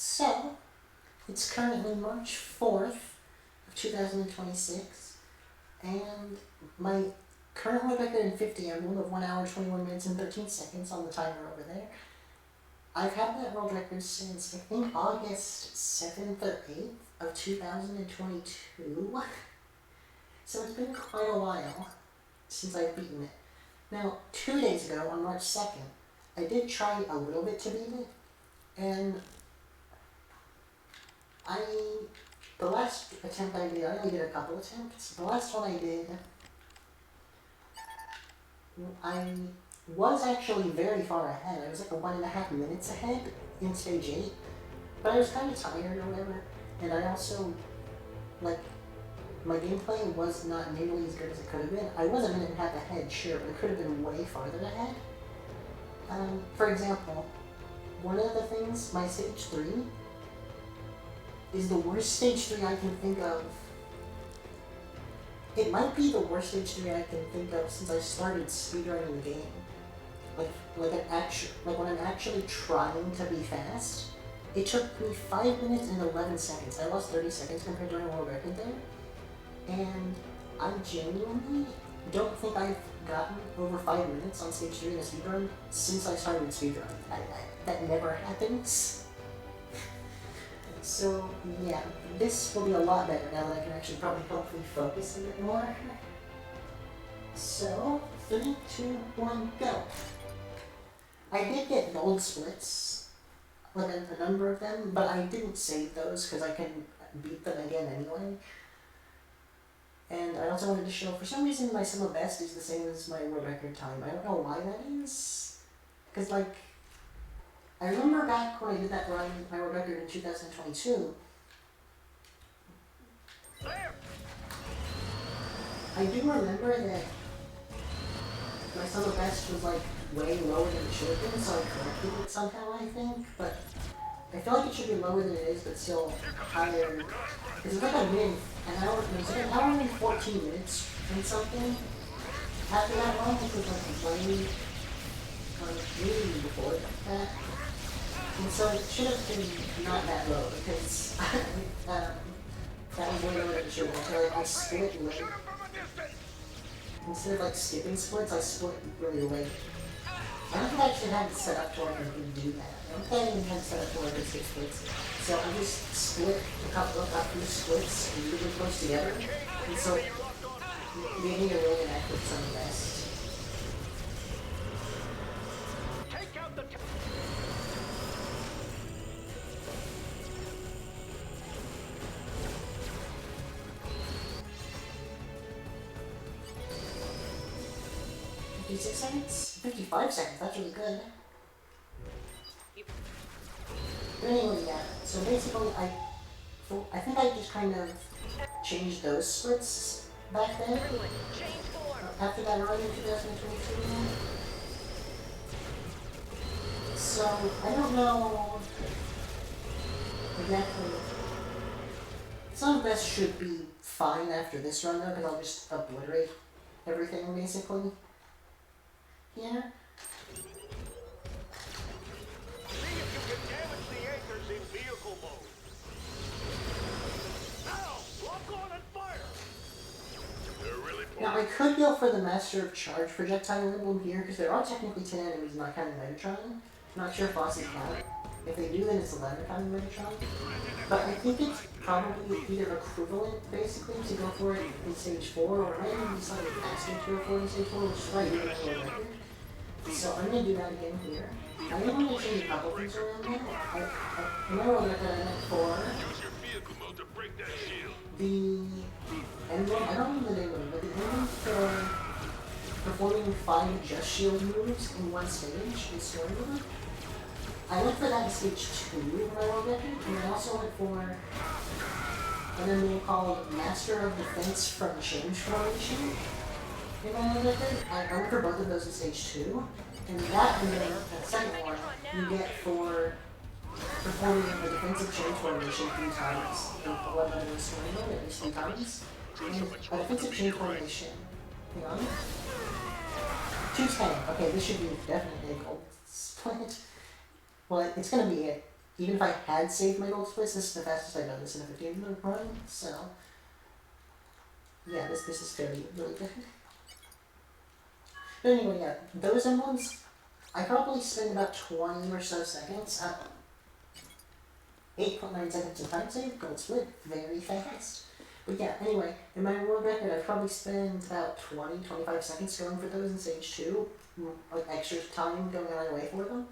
So, it's currently March 4th of 2026, and my current world record in 50 Emblem of 1 hour, 21 minutes, and 13 seconds on the timer over there. I've had that world record since, I think, August 7th or 8th of 2022. So it's been quite a while since I've beaten it. Now, 2 days ago, on March 2nd, I did try a little bit to beat it, and the last attempt I did, I only did a couple attempts. The last one I did, I was actually very far ahead. I was like 1.5 minutes ahead in stage 8, but I was kind of tired or whatever, and I also, like, my gameplay was not nearly as good as it could have been. I was 1.5 minutes ahead, sure, but it could have been way farther ahead. For example, one of the things, my stage 3, is the worst stage 3 I can think of. It might be the worst stage 3 I can think of since I started speedrunning the game. Like when I'm actually trying to be fast, it took me 5 minutes and 11 seconds. I lost 30 seconds compared to my world record there. And I genuinely don't think I've gotten over 5 minutes on stage 3 in a speedrun since I started speedrunning. That never happens. So yeah, this will be a lot better now that I can actually probably hopefully focus a bit more. So, 3, 2, 1, go! I did get gold splits, like a number of them, but I didn't save those because I can beat them again anyway. And I also wanted to show, for some reason my sum of best is the same as my world record time. I don't know why that is, because like, I remember back when I did that run, my world record in 2022, I do remember that my sum of best was like way lower than it should have been, so I corrected it somehow, I think, but I feel like it should be lower than it is, but still higher, because it's like a minute, it's like an hour and 14 minutes and something. After that run, it was like way, really before that. And so it should have been not that low, because that was way lower than it should have been. I split late. Instead of like skipping splits, I split really late. I don't think I actually had it set up to where I could do that. I don't think I even had it set up to where I could skip splits. So I just split a few splits really close together, and so it gave me a really accurate sum of best. Seconds? 55 seconds, that's really good. But anyway, yeah, so basically I think I just kind of changed those splits back then, after that run in 2022. So, I don't know exactly. Some of this should be fine after this run though, because I'll just obliterate everything basically. Yeah. See if you can damage the anchors in vehicle mode. Now, lock on and fire. Now I could go for the Master of Charge projectile emblem here, because there are technically 10 enemies not counting Megatron. Not sure if bosses count. If they do, then it's 11 counting Megatron. But I think it's probably either equivalent, basically, to go for it in stage 4, or it might even be slightly faster to go for it in stage 4, which is why I did my world record. So I'm going to do that again here. I am going to change a couple things around there. In my world record, I meant for the emblem, I don't remember the name of it, but the emblem for performing 5 just shield moves in one stage in story mode. I went for that in stage 2 in my world record, and I also went for an emblem called Master of Defense from Change Formation. In my world record, I went for both of those in stage 2, and that emblem, that second one, you get for performing the defensive change formation 3 times. What I'm in story mode, at least 3 times. And a defensive change formation. Hang on. 210. Okay, this should be definitely a gold split. Well, it's gonna be it. even if I had saved my gold splits, this is the fastest I've done this in a 15-minute run, so yeah, this is really good. But anyway, yeah, those emblems, I probably spend about 20 or so seconds, 8.9 seconds of time save, gold split, very fast. But yeah, anyway, in my world record, I probably spend about 20-25 seconds going for those in stage 2, like extra time going out of my way for them.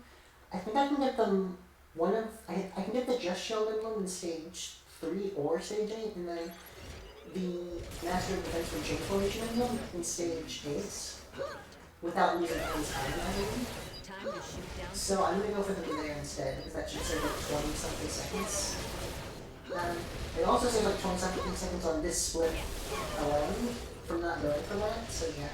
I think I can get them I can get the Just Shield emblem in stage 3 or stage 8, and then the Master of Defense for Chain Formation emblem in stage 8, without losing any time, I believe. So I'm gonna go for them there instead, because that should save like 20-something seconds. It also saves like 20-something seconds on this split alone from not going for that, so yeah.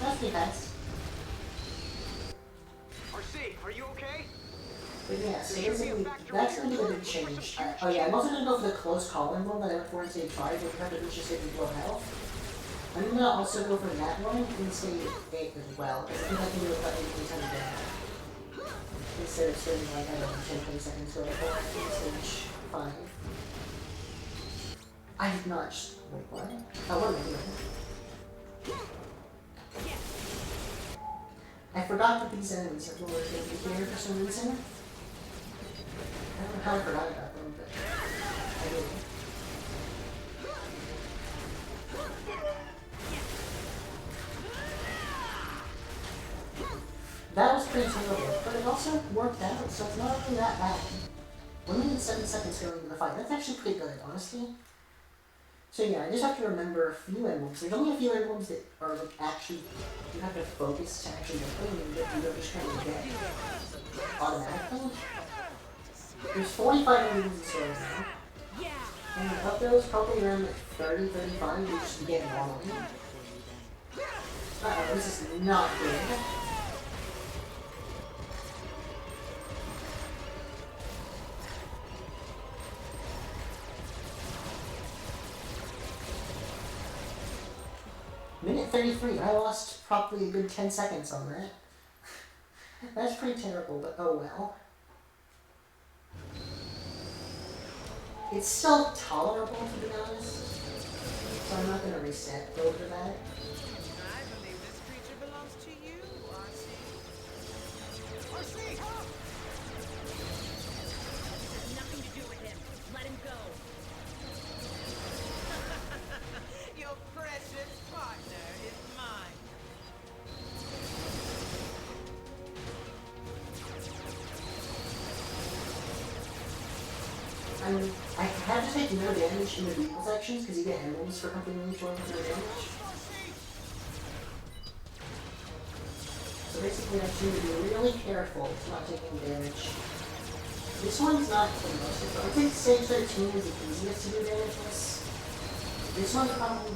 That's pretty fast. RC, are you okay? But yeah, so basically, that's going to be the big change. Oh yeah, I'm also going to go for the close call emblem that I went for in stage 5, where you have to reach a certain low health. I'm going to also go for that one in stage 8 as well, because I think I can do it about 8 times damage. Instead of spending like, I don't know, 10-20 seconds going for it in stage 5. I did not just... Wait, what? Oh, what am I doing? I forgot that these enemies are going to be here for some reason. I don't know how I forgot about them, but I did. That was pretty terrible, but it also worked out, so it's not really that bad. 107 seconds going into the fight. That's actually pretty good, honestly. So yeah, I just have to remember a few emblems. There's only a few emblems that are like actually, you have to focus to actually get them, and that you don't just kind of get automatically. There's 45 emblems in stores now. And of those, probably around like 30-35 you just get normally. Uh-oh, this is not good. Minute 33, I lost probably a good 10 seconds on that. That's pretty terrible, but oh well. It's still tolerable, to be honest. So I'm not gonna reset over that. I believe this creature belongs to you, RC. RC, help! This has nothing to do with him. Let him go. Your precious partner is mine. I have to take no damage in the vehicle sections because you get emblems for completing each one with no damage. So basically I have to be really careful to not take any damage. This one's not the most difficult. I think stage 13 is the easiest to do damage with. This one's probably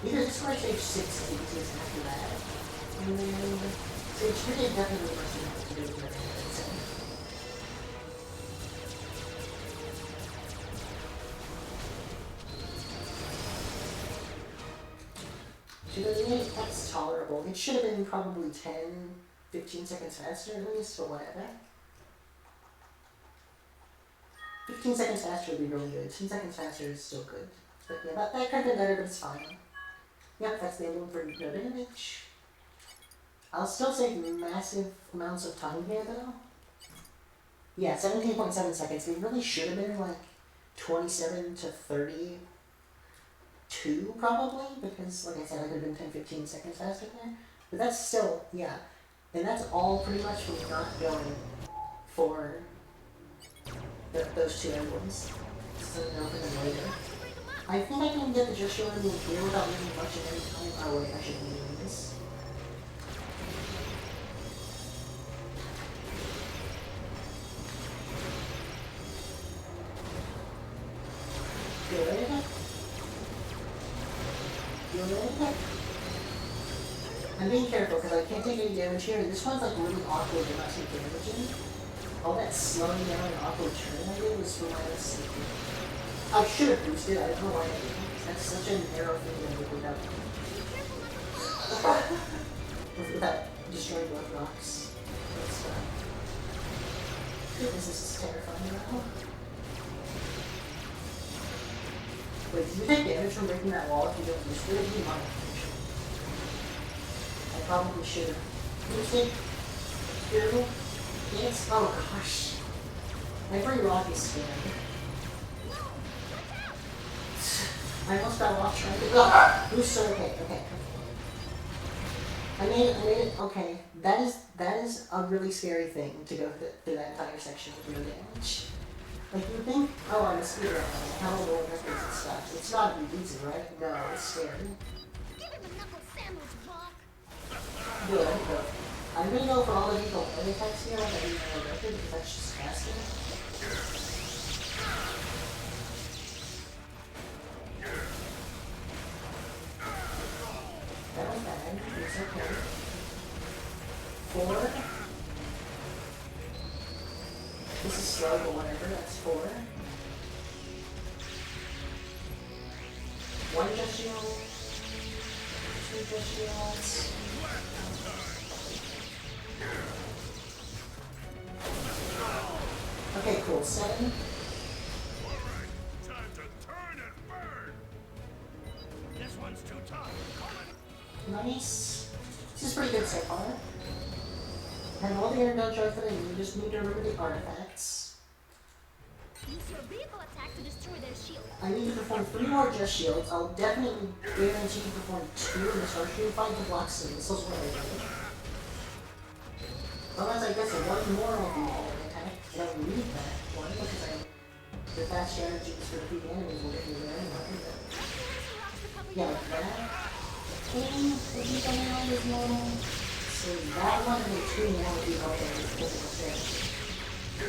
either this or stage 6 is the easiest after that. And then stage 3 is definitely the most difficult to do with damage. That's tolerable. It should have been probably 10-15 seconds faster at least, or whatever. 15 seconds faster would be really good. 10 seconds faster is still good. But yeah, that could have been better, but it's fine. Yep, that's the emblem for no damage. I'll still save massive amounts of time here though. Yeah, 17.7 seconds. It really should have been like 27 to 30. 2 probably, because like I said, I could have been 10-15 seconds faster there. But that's still, yeah. And that's all pretty much from not going for those 2 emblems. So I'll for them later. I think I can get the Just Shield emblem here without losing much of any time. Oh wait, I shouldn't be doing this. Good. I'm being careful because I can't take any damage here. This one's like really awkward to not take damage in. All that slowing down and awkward turn I did was for my safety. I should have boosted, I don't know why I didn't. That's such an arrow thing to do without. without destroying both rocks. That's, goodness, this is terrifying now. Wait, did you take damage from breaking that wall if you don't use it? You might have. I probably should have. Music? Beautiful? Yes? Oh gosh. Every rock is scary. I almost got off trying to go. Who's so okay. I made it, okay. That is a really scary thing to go through that entire section with no damage. Like, you think, oh, I'm a speedrunner, how will world records and stuff. It's not easy, right? No, it's scary. Give him a knuckle sandwich, Buck. Good. I'm gonna go for all the lethal air attacks here, like I did in the record, because that's just faster. That was bad. It's okay. 4. This is slow, but whatever. That's 4. 1 just shield. 2 just shields. Okay, cool. 7. Time to turn and burn. This one's too tough. Nice. This is pretty good so far. I have all the air gun charge that I need. You just need to remember the artifacts. Use your vehicle attack to destroy their shield. I need to perform 3 more just shields. I'll definitely guarantee to perform 2 in the Starscream fight to block some missiles when I do. Otherwise, I guess 1 more will be all attack. I don't need that one because the fast strategies for defeating enemies will get me there anyway. Yeah, like that. And the vehicle now is normal. So that one and the 2 more will be all there with physical damage.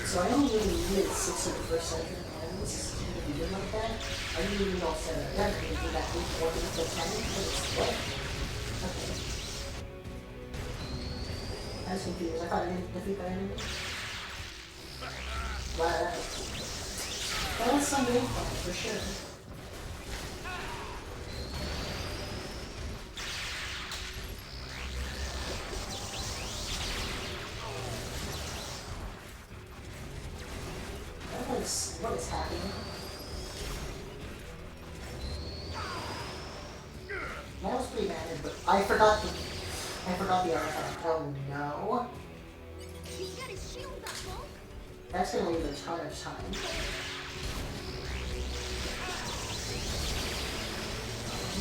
So I only really needed 6 of the first 7 ends to begin like that. I didn't need all 7 of them. I didn't do that 8 or the 10, but it's what? Okay. I was confused. I thought I didn't defeat that enemy. Wow. That was some game fun, for sure. What is happening? That was pretty bad, but I forgot the artifact. Oh no. He's got his shield up, Buck. That's gonna leave a ton of time.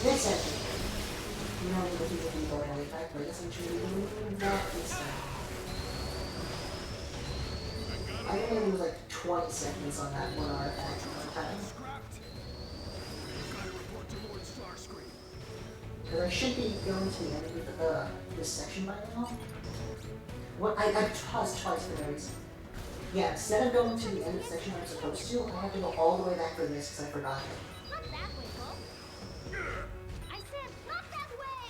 This ended. You don't need to keep the people really back, but essentially that is I think it was like 20 seconds on that one artifact one time. Because I should be going to the end of this section by now. What I paused twice for no reason. Yeah, instead of going to the end of the section I'm supposed to, I have to go all the way back for this because I forgot it. Not that way, Buck. I said, not that way.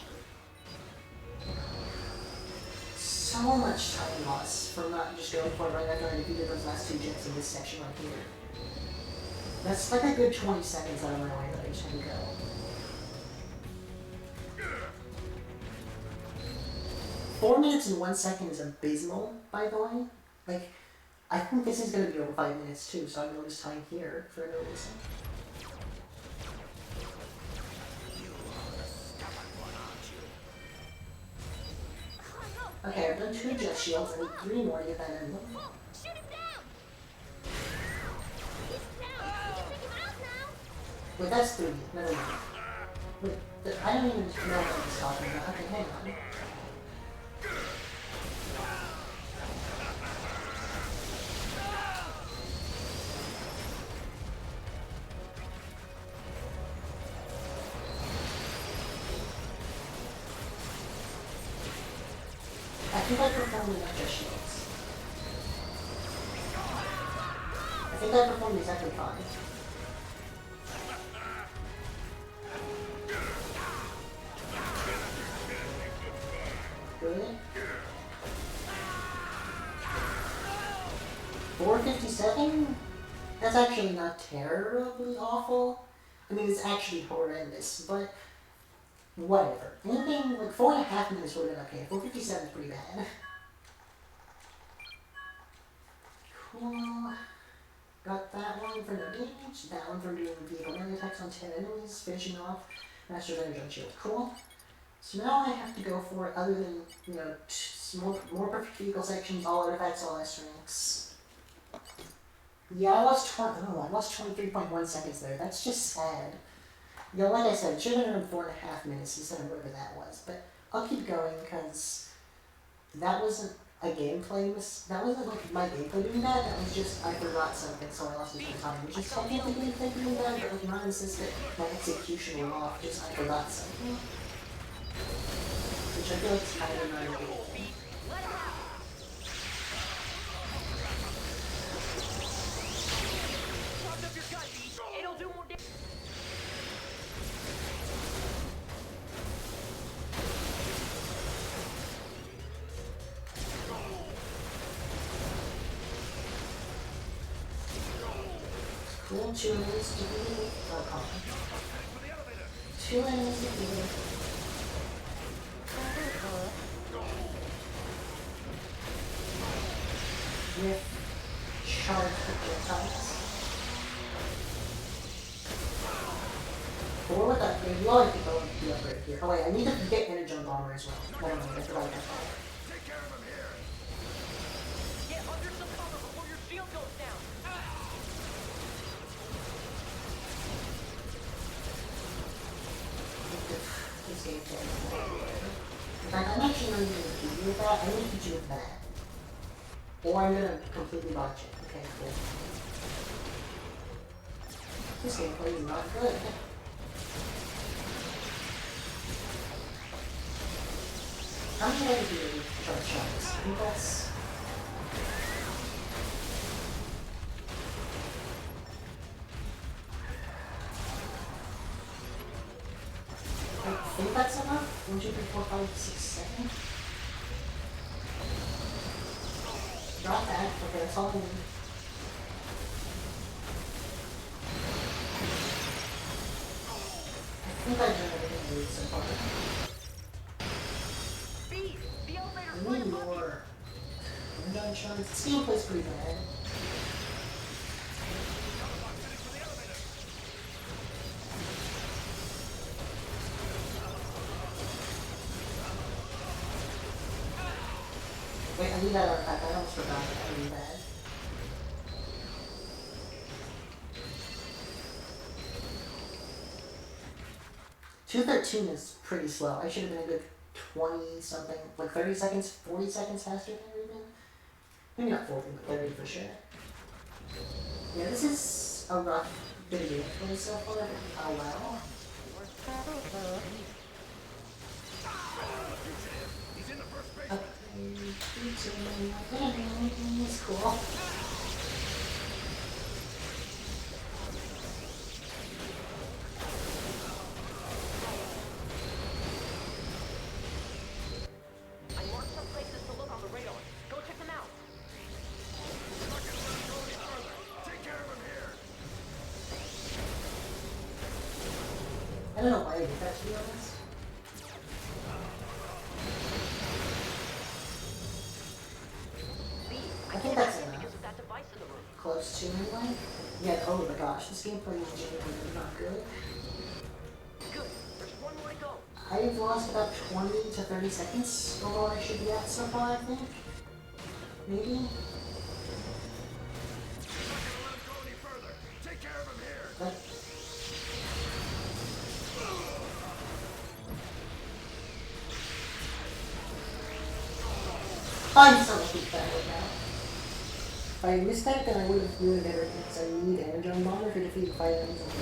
So much time loss from not just going for it right after I defeated those last 2 jets in this section right here. That's like a good 20 seconds out of my way that I just had to go. Four minutes and 1 second is abysmal, by the way. Like, I think this is going to be over 5 minutes too, so I'm going to lose time here for no reason. Okay, I've done 2 jet shields, I need 3 more to get that emblem. Buck, shoot him down. He's down. We can take him out now. Wait, that's 3. Never mind. Wait, I don't even know what he's talking about. Okay, hang on. I think I performed enough jet shields. I think I performed exactly fine. Good. 457? That's actually not terribly awful. I mean, it's actually horrendous, but Whatever. Anything like 4.5 minutes would have been okay. 4:57 is pretty bad. Cool. Got that one for no damage. That one for doing vehicle melee attacks on 10 enemies. Finishing off Master's Energy on Shield. Cool. So now I have to go for, other than, you know, more perfect vehicle sections, all artifacts, all S ranks. Yeah, I lost 23.1 seconds there. That's just sad. You know, like I said, it should have been 4.5 minutes instead of whatever that was. But I'll keep going because that wasn't a gameplay that wasn't like my gameplay doing that. That was just I forgot something, so I lost a bit of time. Which is technically gameplay doing that, but like not insistent. My execution went off. Just I forgot something. Which I feel like is kind of annoying. Cool, 2 enemies defeated. Oh, come on. 2 enemies defeated. With charged projectiles. 4 with upgrade. You always get the upgrade here. Oh wait, I need to get Energy Bomber as well. Never mind, I forgot about that. Take care of him here. Get under some cover before your shield goes down. This game in fact, I'm actually not even going to beat you with that. I'm going to beat you with that. Or I'm going to completely botch it. Okay, cool. This gameplay is not good. How many ways do you charge shots? I think that's... I think that's enough. 1, 2, 3, 4, 5, 6, 7. Drop that. Okay, that's all I need. I think I've done everything I need so far. Speed! The elevator's I right need above you. more. Gun shots. This gameplay's pretty bad. Wait, I need that artifact. I almost forgot it. I need that. $2:13 is pretty slow. I should have been a good 20 something, like 30 seconds, 40 seconds faster than I've been. Maybe not 40, but 30 for sure. Yeah, this is a rough bit of gameplay so far. Oh well. He's in the first base. It's cool. I marked some places to look on the radar. Go check them out. I'm not gonna let him go any further. Take care of him here. I don't know why I did that, to be honest. I think that's enough. Because of that device in the room. Close to anyway. Yeah, oh my gosh, this gameplay is genuinely not good. Good. There's one more to go. I've lost about 20 to 30 seconds over what I should be at so far, I think. Maybe? I'm not gonna let him go any further. Take care of him here. But... I'm so lucky that right now. If I missed that, then I would have ruined everything, because I need Energy Bomber to defeat 5 enemies on the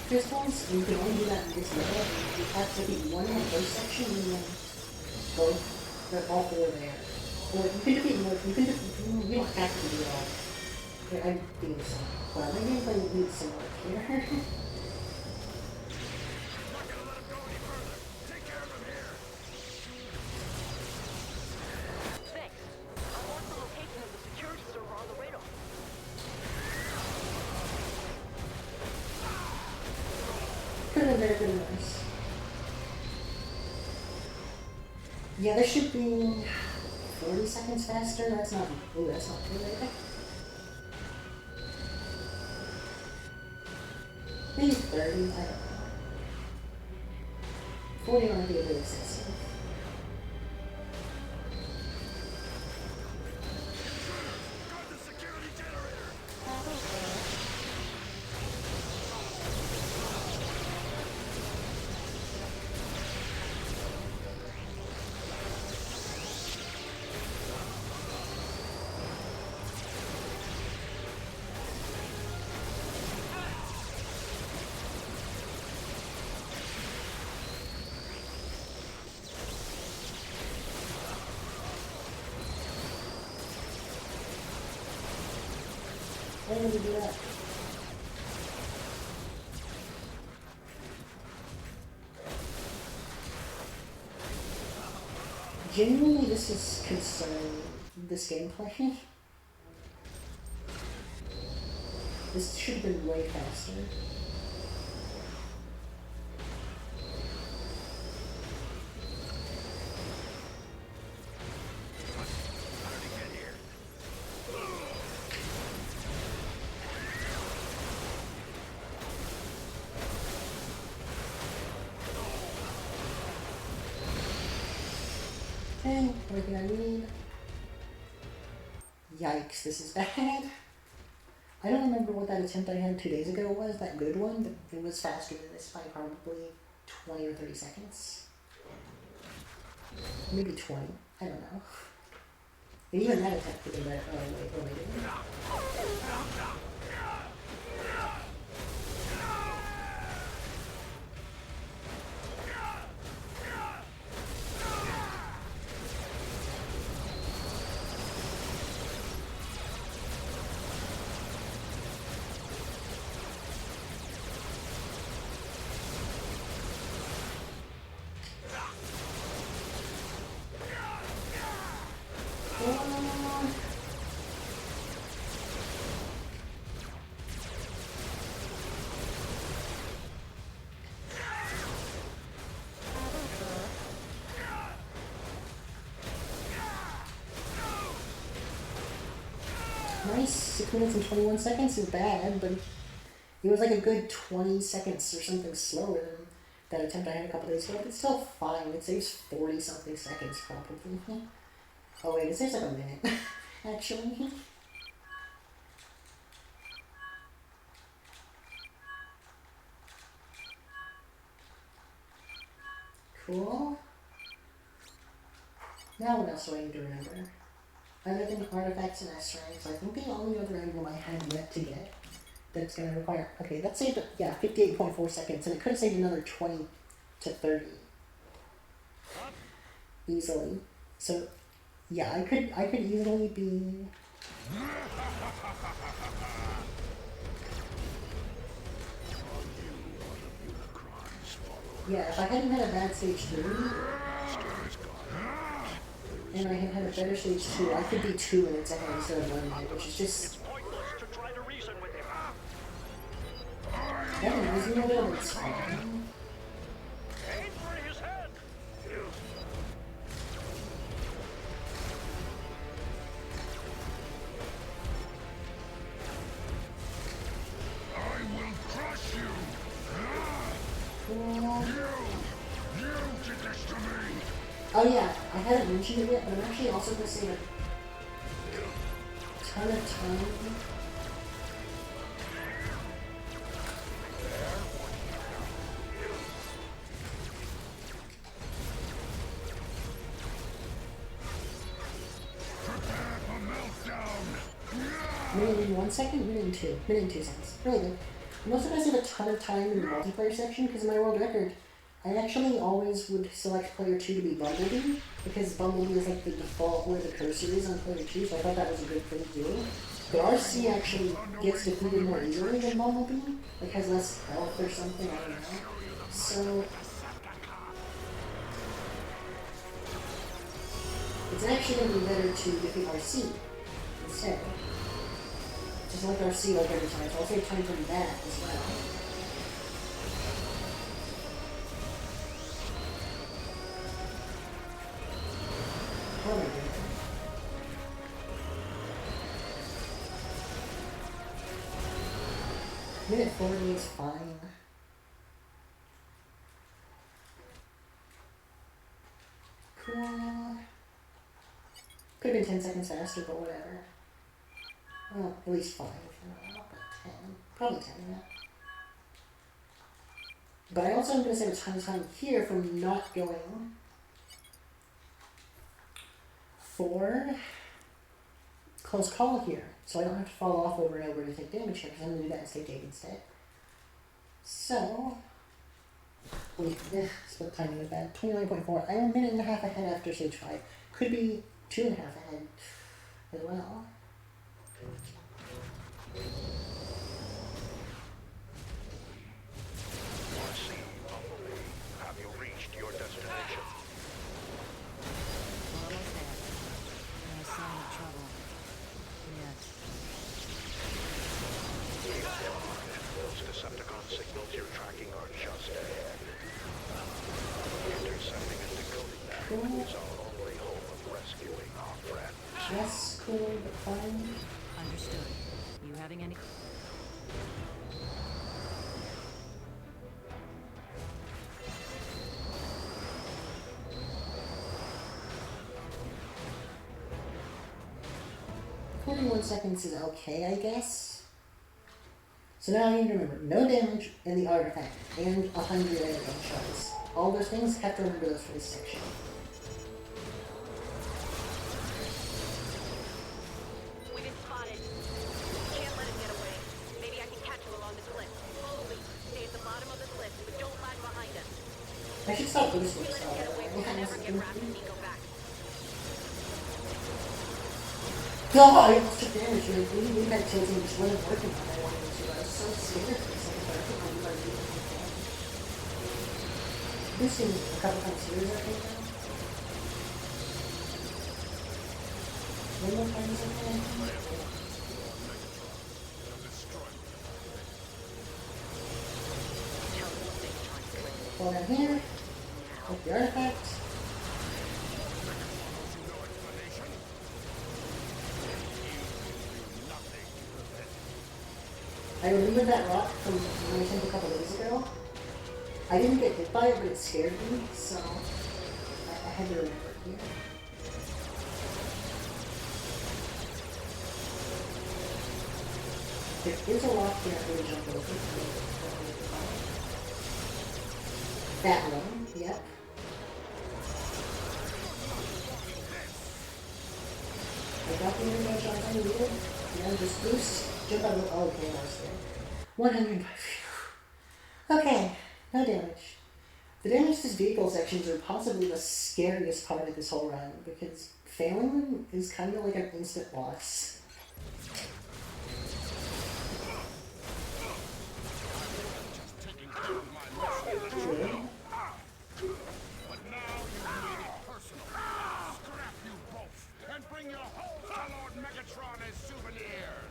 crystals, and you can only do that in this level. You have to defeat one in the first section, and then both, they're all 4 there. Or you can defeat more, you don't have to do it all. I'm being some, well, my gameplay needs some work here. I'm not gonna let him go any further. Take care of him here. Thanks. I marked the location of the security server on the radar. Could have been very nice. Yeah, there should be 40 seconds faster. That's not. Ooh, that's not good. Maybe 30. I don't know. 40 might be a bit excessive. Guard the security generator! Why would we do that? Genuinely, this is concerning this gameplay. This should have been way faster. How did he get here? Okay, everything I need. Yikes, this is bad. I don't remember what that attempt I had 2 days ago was, that good one, but it was faster than this by probably 20 or 30 seconds. Maybe 20, I don't know. And even that attempt could be better. Oh, wait, oh, wait. Nice, 6 minutes and 21 seconds is bad, but it was like a good 20 seconds or something slower than that attempt I had a couple days ago, but it's still fine. It saves 40 something seconds probably. Oh wait, it saves like a minute, actually. Cool. Now what else do I need to remember? Other than artifacts and S ranks, I think the only other emblem I have yet to get that's going to require... Okay, that saved, yeah, 58.4 seconds, and it could have saved another 20 to 30. Easily. So, yeah, I could easily be... Yeah, if I hadn't had a bad stage 3, and I had had a better stage 2, I could be 2 minutes ahead instead of 1 minute, which is just... Pointless to try to reason with him. That reminds me of it, but it's fine. Aim for his head! I will crush you! You did this to me! Oh yeah, I haven't mentioned it yet, but I'm actually also going to save a ton of time. Prepare for meltdown! Minute in 1 second, minute in 2. Minute in 2 seconds. Really good. I'm also going to save a ton of time in the multiplayer section because in my world record, I actually always would select player 2 to be Bumblebee because Bumblebee is like the default where the cursor is on player 2, so I thought that was a good thing to do. But RC actually gets defeated more easily than Bumblebee, like has less health or something, I don't know. So it's actually going to be better to defeat RC instead. Just like RC like every time, so I'll save time from that as well. Minute 40 is fine. Cool. Could have been 10 seconds faster, but whatever. Well, at least 5. But 10. Probably 10, yeah. But I also am going to save a ton of time here from not going for close call here. So I don't have to fall off over and over to take damage here, because I'm going to do that in stage 8 instead. So, split timing is bad. 29.4. I'm a minute and a half ahead after stage 5. Could be 2.5 ahead as well. Have you reached your destination? Almost there. No sign of trouble. Yes. Those Decepticon signals you're tracking are just ahead. Intercepting and decoding them is our only hope of rescuing our friends. That's cool, but fine. Understood. You having any... One seconds is okay, I guess. So now I need to remember, no damage in the artifact, and 100 energy shards. All those things, have to remember those for this section. We've been spotted. Can't let him get away. Maybe I can catch him along the cliff. Slowly. Stay at the bottom of the cliff, but don't lag behind us. I should stop this one. If we let him get away, we'll never get Raph and Nico back. God, I almost took damage. Like, we had tilting just wasn't working on I wanted to. I was so scared for a second, but I think I'm going to do it. Boosting a couple times series, I think now. One more time is okay. Fall down here. Take the artifact. I remember that rock from when I came a couple days ago. I didn't get hit by it, but it scared me, so I had to remember it here. There is a rock here I'm going to jump over. That one, yep. I got the energy shot I needed. Yeah, just boost. Jump out of the... Oh, okay, I was there. 105. Okay, no damage. The damage to vehicle sections are possibly the scariest part of this whole run, because failing them is kind of like an instant loss. True. But now you made it personal. Scrap you both and bring your whole Lord Megatron as souvenirs.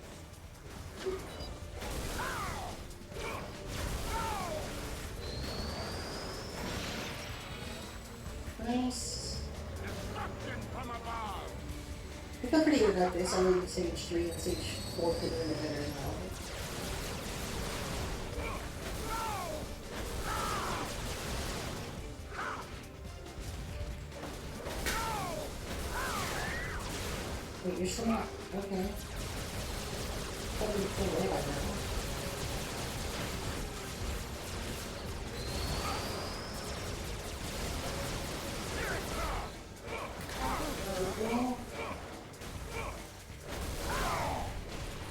Nice. Destruction from above. I feel pretty good about this. I'm leaving stage 3 and stage 4 could be better now. Wait, you're still not... Okay. Probably pull away by now.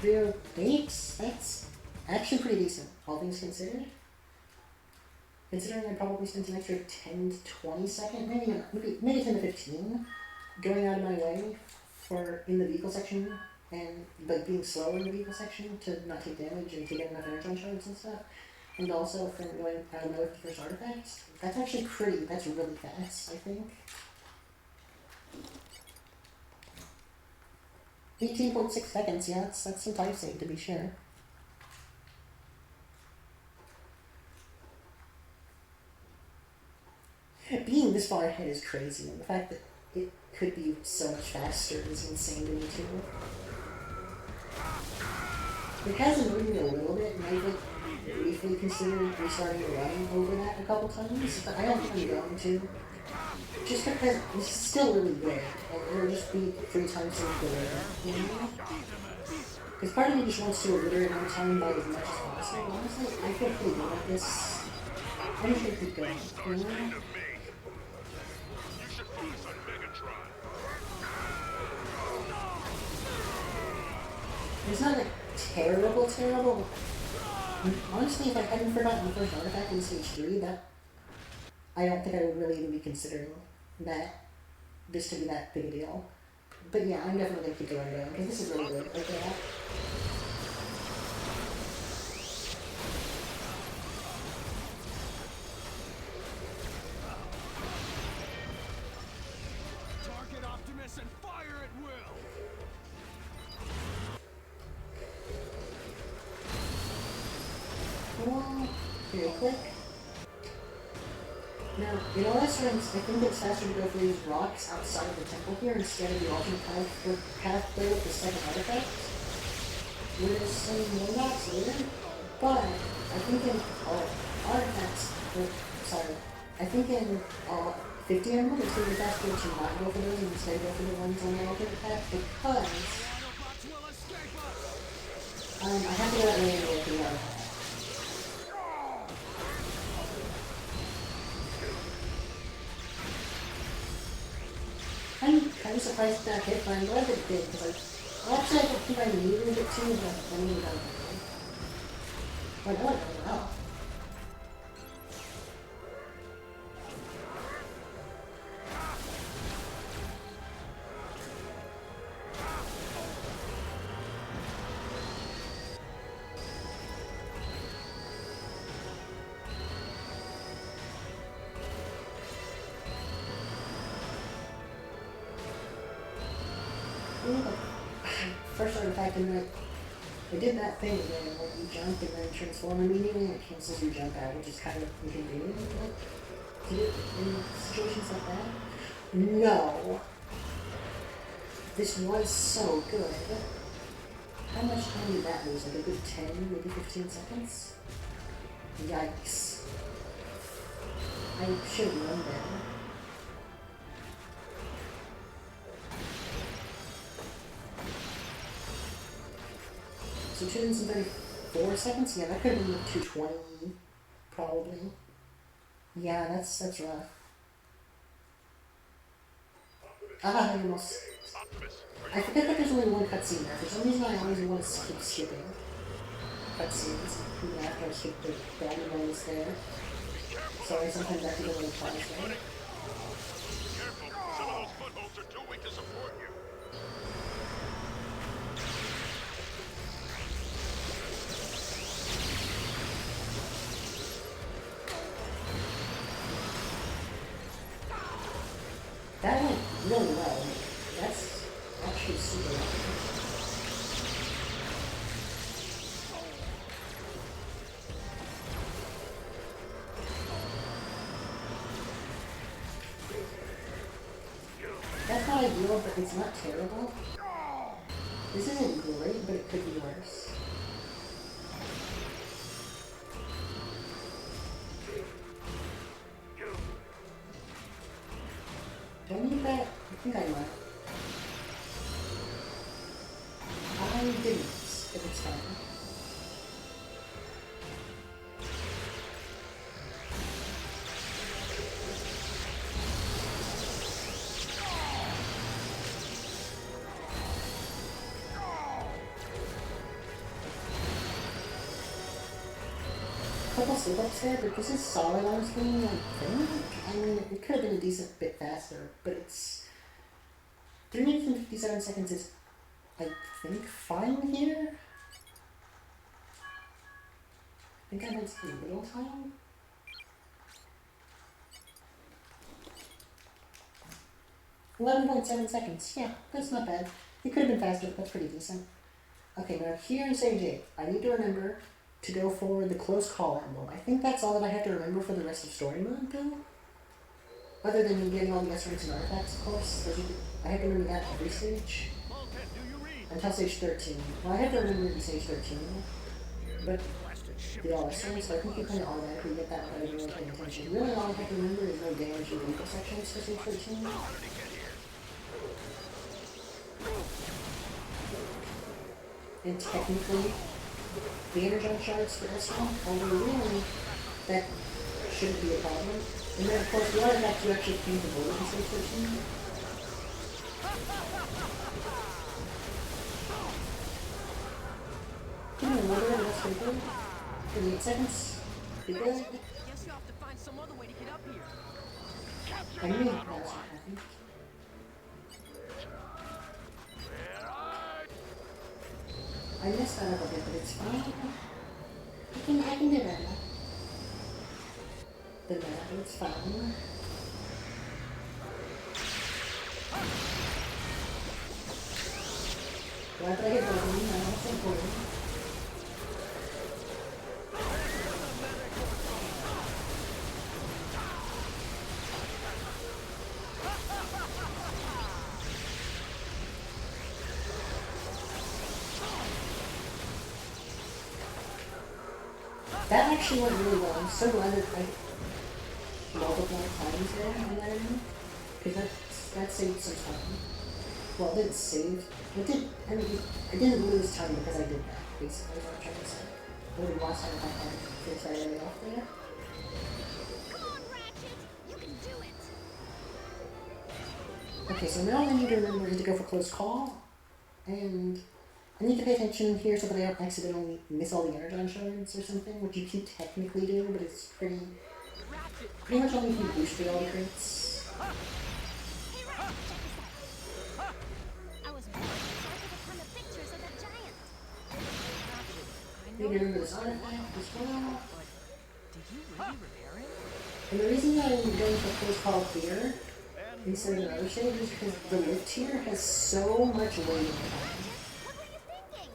Real 8? That's actually pretty decent, all things considered. Considering I probably spent an extra 10 to 20 seconds, maybe 10 to 15, going out of my way for in the vehicle section and like being slower in the vehicle section to not take damage and to get enough energy shards and stuff, and also from going out of my way for the first artifacts. That's actually that's really fast, I think. 18.6 seconds, yeah, that's some time saved to be sure. Being this far ahead is crazy, and the fact that it could be so much faster is insane to me too. It has annoyed me a little bit, and briefly considered restarting the run over that a couple times, but I don't think I'm going to. Just because this is still really good, and it'll just be 3 times so good, you know? Because part of me just wants to obliterate my time by as much as possible. Honestly, I feel pretty good at this. I don't think keep going, you know? You should focus on Megatron. It's not like terrible. Honestly, if I hadn't forgotten the first artifact in stage 3, that I don't think I would really even be considering that this to be that big a deal. But yeah, I'm definitely gonna keep going because this is really good. Okay. Target Optimus and fire at will. Well, real quick. Now, in all essence, I think it's faster to go for these rocks outside of the temple here instead of the alternate pathway with the second artifact. With the same one-box later. But, I think in artifacts, I think in 50 Emblem, it's going to be faster to not go for those and instead go for the ones on the alternate path because I have to go that way anyway for the artifact. I'm kind of surprised that hit, but I'm glad it did, because actually I don't think I needed it to, but I mean, I don't know. But I don't know. First artifact and like it did that thing again, like you jump and then transform immediately and it cancels your jump out, which is kind of inconvenient. Like, do you in situations like that? No. This was so good. How much time did that lose? Like a good 10, maybe 15 seconds? Yikes. I should have known better. So 234 seconds? Yeah, that could have been like 220, probably. Yeah, that's rough. Ah, I almost... I forget that there's only one cutscene there. For some reason I always want to keep skipping cutscenes. Even after I skip the bad moments there. Sorry, sometimes I have to go a little pause there. Careful, some of those footholds are too weak to support you. That went really well. That's actually super well. That's not ideal, but it's not terrible. This isn't great, but it could be worse. Do I need that? I think I might. I didn't, if it's fine. Couple slip-ups there, but this is solid on screen, I think. I mean, it could have been a decent bit faster, but it's... 3 minutes and 57 seconds is, I think, fine here? I think I had a little time? .7 seconds, yeah, that's not bad. It could have been faster, but that's pretty decent. Okay, now here in stage 8, I need to remember to go for the close call emblem. I think that's all that I have to remember for the rest of story mode, though. Other than getting all the S-ranks and artifacts, of course. I have to remember that every stage. Until stage 13. Well, I have to remember it in stage 13. But the all swing, so I think you kind of automatically get that without even really paying attention. Really, all I have to remember is no damage in vehicle sections for Stage 13. And technically, the energon shards for this one, although really, that shouldn't be a problem. And then, of course, the artifacts you actually came to bullet in Stage 13. Give me a little bit of this paper for the 8 seconds. Be good. Guess you have to find some other way to get up here. I knew that was what happened. I messed that up a bit, but it's fine. I can do that. The map, it's fine. Glad that I hit button, now it's important. That actually went really well. I'm so glad that I multiplied times there on that end, because that saved some time. Well, it didn't save. It did. I mean, I didn't lose time because I did that. Basically, is what I'm trying to say. I would have lost time if I had finished that area off there. Come on, Ratchet! You can do it! Okay, so now I need to remember to go for close call, and I need to pay attention here so that I don't accidentally miss all the energon shards or something, which you can technically do, but it's pretty much only if you boost through all the crates. Hey, Ratchet, check this out. I was born so I could become the pictures of that giant. You need to remember this artifact as well. Did you really repair it? And the reason that I'm going for close call here instead of another stage is because the lift here has so much weight in it. What were you thinking?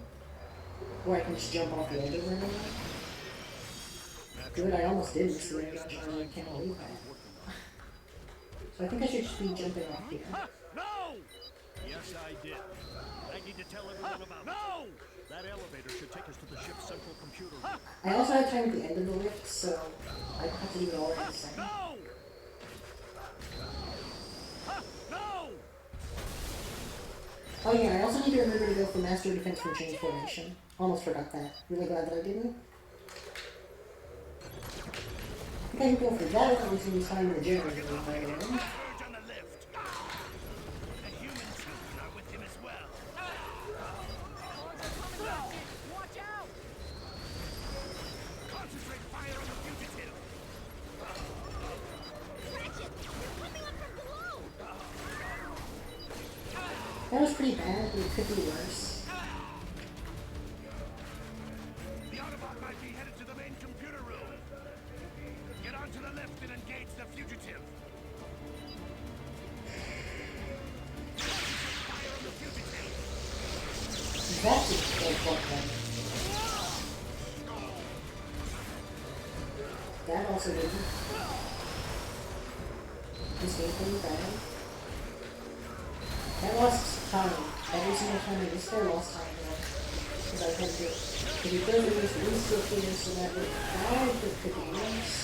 Where I can just jump off the edge of it. Good, I almost did miss the energon shard, I can't believe that. So I think I should just be jumping off here. No! Yes, I did. I need to tell everyone about No! That elevator should take us to the ship's central computer room. I also have time at the end of the lift, so I don't have to do it all at the same. No! No! Oh yeah, I also need to remember to go for Master Defense from Change Formation. Almost forgot that. Really glad that I didn't. I think I can go for that without wasting any time in the generator room right now. Surge on the lift. The human children are with him as well. Watch out! Concentrate fire on the fugitive. Ratchet, you're coming up from below! That was pretty bad, but it could be worse. The Autobot might be headed to the main computer room. Get onto the lift and engage the fugitive. Concentrate fire on the fugitive. That's a good one. That also didn't. This game pretty bad. I lost time. Every single time I missed there, I lost time. Because I had to. If you go to this reset here, so that would it could be worse.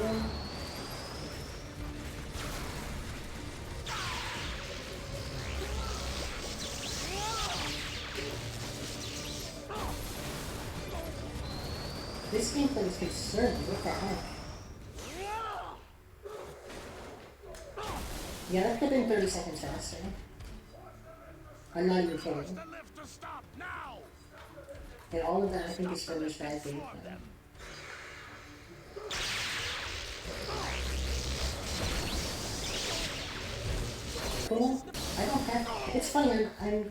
Yeah. This gameplay is concerning. What the heck? Yeah, that could have been 30 seconds faster. I'm not even kidding. The lift to stop now. And all of that, I think, is for this bad gameplay. Cool. I don't have. It's funny.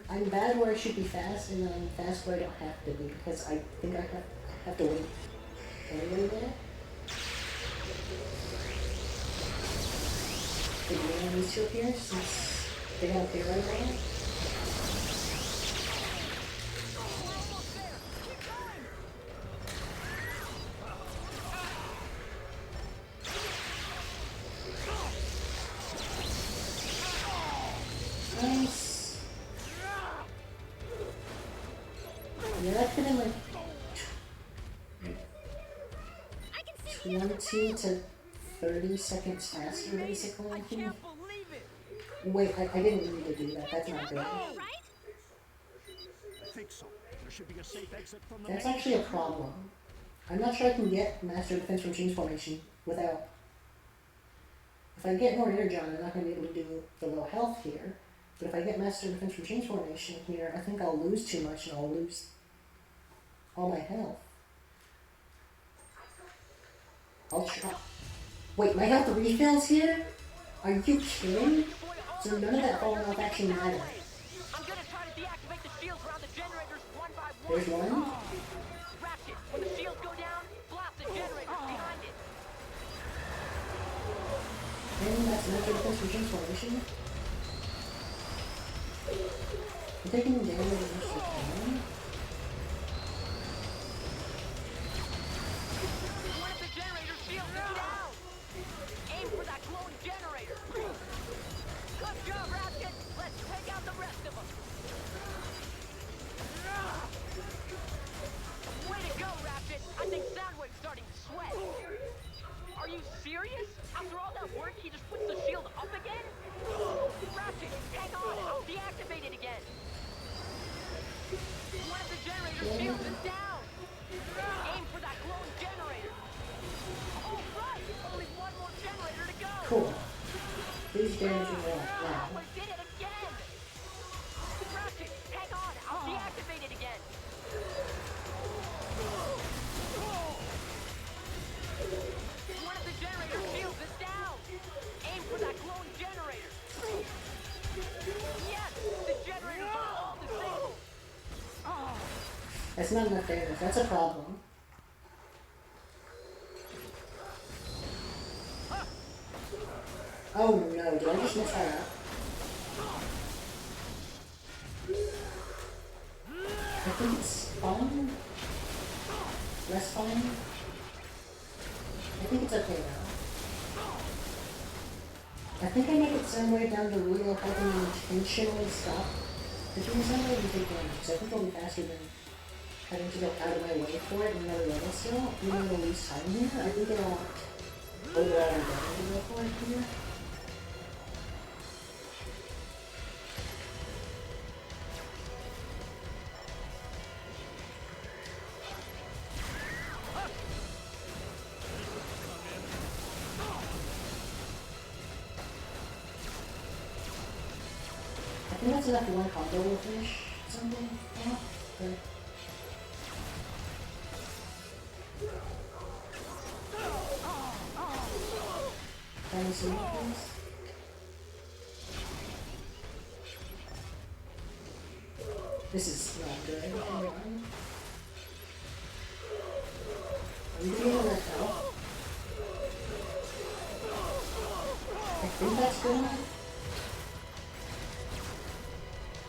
I'm bad where I should be fast, and then I'm fast where I don't have to be because I think I have to wait anyway there. The green needs to appear since they don't appear right away. Nice. 20 to 30 seconds faster, basically. I can't believe it! Wait, I didn't need to do that. That's not good. Right? I think so. There should be a safe exit from the That's main actually a problem. I'm not sure I can get Master Defense from Change Formation without... If I get more Energon, I'm not going to be able to do the low health here. But if I get Master Defense from Change Formation here, I think I'll lose too much and I'll lose all my health. I'll try. Wait, my health refills here? Are you kidding? So none of that falling off actually matters. I'm gonna try to deactivate the shields around the generators one by one. There's one? Ratchet, when the shields go down, blast the generators behind it. And that's Master Defense from Change Formation. I'm taking damage as much as I can. One of the generator shields is down. Aim for that glowing generator. Good job, Ratchet. Let's take out the rest of them. Way to go, Ratchet. I think Soundwave's starting to sweat. Are you serious? After all that work, he just puts the shield up again? Ratchet, hang on. I'll deactivate it again. One of the generator shields is down. Aim for that glowing generator. All right, only one more generator to go. Cool. Please damage me well. We did it again. Ratchet, hang on. I'll deactivate it again. One of the generator shields is down. Aim for that glowing generator. Yes, the generators are all disabled. That's not enough damage. That's a problem. Oh no, did I just mess that up? I think it's fine. Less fine. I think it's okay now. I think I make it some way down to really helping me intentionally stop the things that way and take damage. So I think it'll be faster than having to go out of my way for it in another level still. Even though we'll lose time here, I think it'll overall be better to go for it here. I think that's enough for one combo will finish something. Yeah. But can you see me, please? This is not good. Hang on. Are we getting that out? I think that's good enough.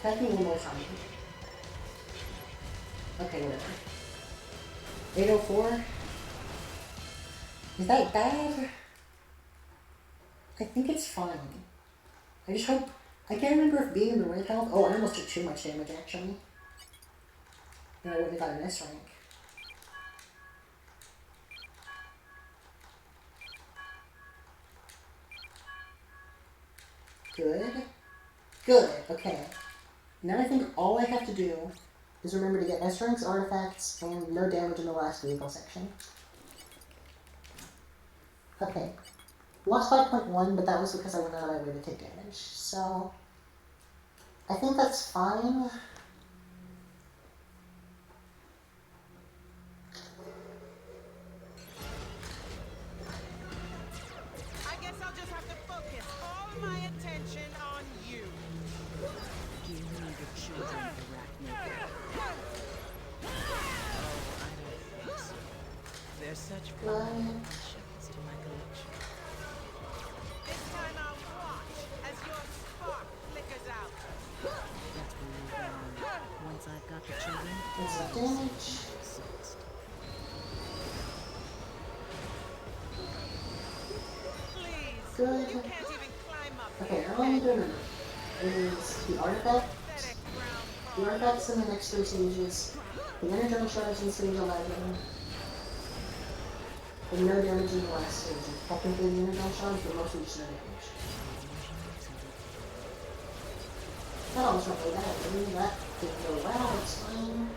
Attack me one more time. Okay, whatever. 804? Is that bad? I think it's fine. I just hope... I can't remember if being in the right health... Oh, I almost took too much damage, actually. Then I wouldn't have got an S rank. Good. Good, okay. Now I think all I have to do is remember to get S ranks, artifacts, and no damage in the last vehicle section. Okay. Lost 5.1, but that was because I went out of my way to take damage. So, I think that's fine. I guess I'll just have to focus all my attention on you. Give me the children of Arachne. Oh, I don't think so. They're such fine additions to my collection. This time I'll watch as your spark flickers out. That's where we're going. Once I've got the children, What's that damage? sixth. Please. Good. You can't even climb up Okay, here. all I need to remember is the artifact. Pathetic ground The artifacts in the next 3 stages. The energon charge in stage 11. but no damage in the last stage. And technically, the energon charge, but mostly just no damage. That almost went way bad. I mean, that didn't go well. It's fine.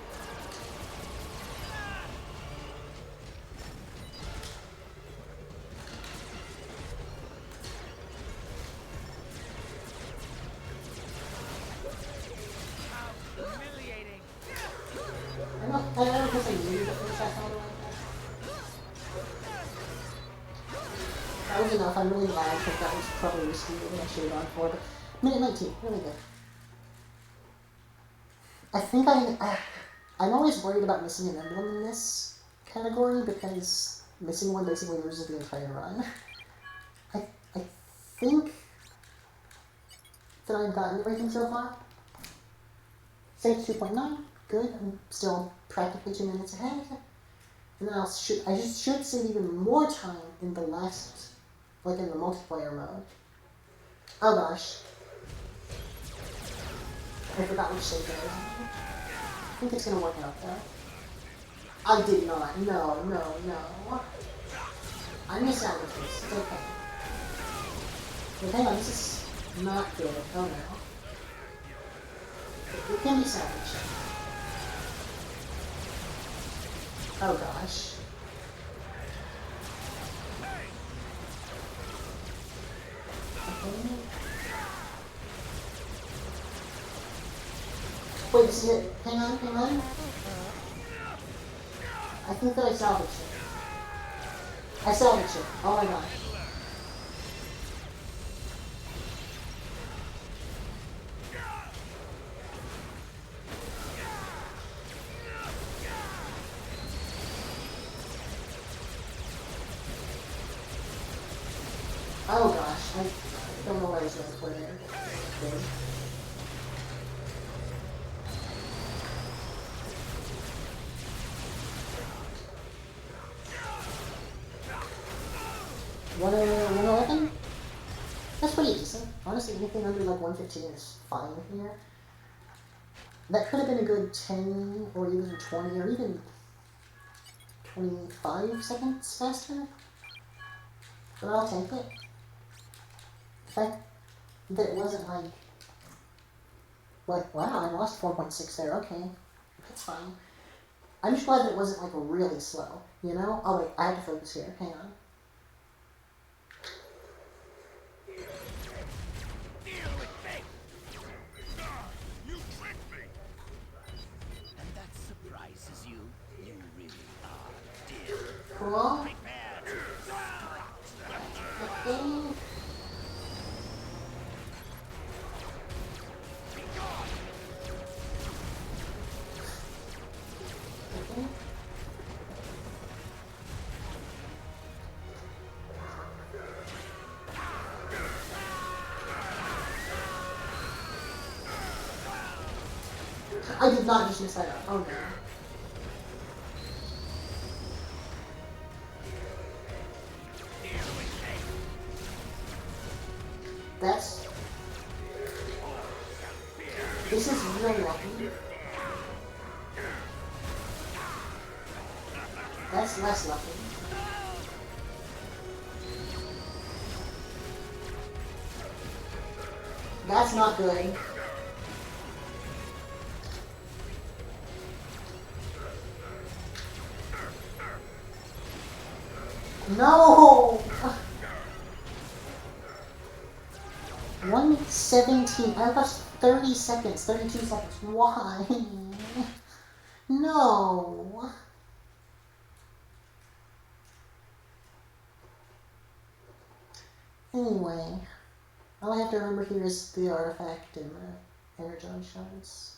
Humiliating. I don't guess I needed to finish that battle like that. That was enough. I'm really glad because that was probably risky what I should have gone for. But minute 19, really good. I think I'm always worried about missing an emblem in this category because missing one basically loses the entire run. I think that I've gotten everything so far. Save 2.9, good. I'm still practically 2 minutes ahead. And then I just should save even more time in the last, like in the multiplayer mode. Oh gosh. I forgot which save that was. I think it's gonna work out though. I did not. No. I'm gonna salvage this. It's okay. But hang on, this is not good. Oh no. It can be salvaged. Oh gosh. Okay. Wait, this is it. Hang on. I think that I salvaged it. I salvaged it. Oh my gosh. Oh gosh, I don't know what I was going for there. Good. $111? That's pretty decent. Honestly, anything under like 115 is fine here. That could have been a good 10 or even 20 or even 25 seconds faster. But I'll take it. The fact that it wasn't like, wow, I lost 4.6 there, okay. That's fine. I'm just glad that it wasn't like really slow, you know? Oh wait, I have to focus here, hang on. You tricked me! And that surprises you? You really are dear. Cool. Okay. Okay. I did not just miss that up. Oh no. That's... This is really lucky. That's less lucky. That's not good. No! 117. I lost 30 seconds, 32 seconds. Why? No. Anyway, all I have to remember here is the artifact and the energon shards.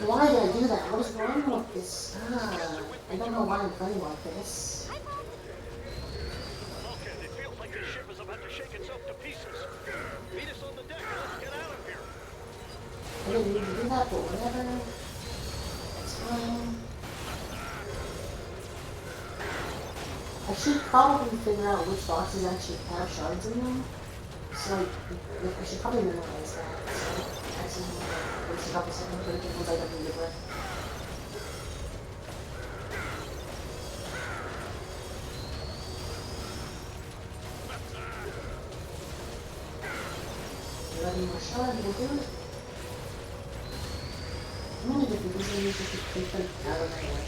Why did I do that? What is wrong with this? I don't know why I'm playing like this. Bulkhead, it feels like the ship is about to shake itself to pieces. Meet us on the deck and let's get out of here. I didn't need to do that, but whatever. It's fine. I should probably figure out which boxes actually have shards in them. So I should probably memorize that. So actually, waste a couple seconds for the ones I don't need it with. Ready more shard, we'll do it. I'm gonna get these and use just to keep them out of my way.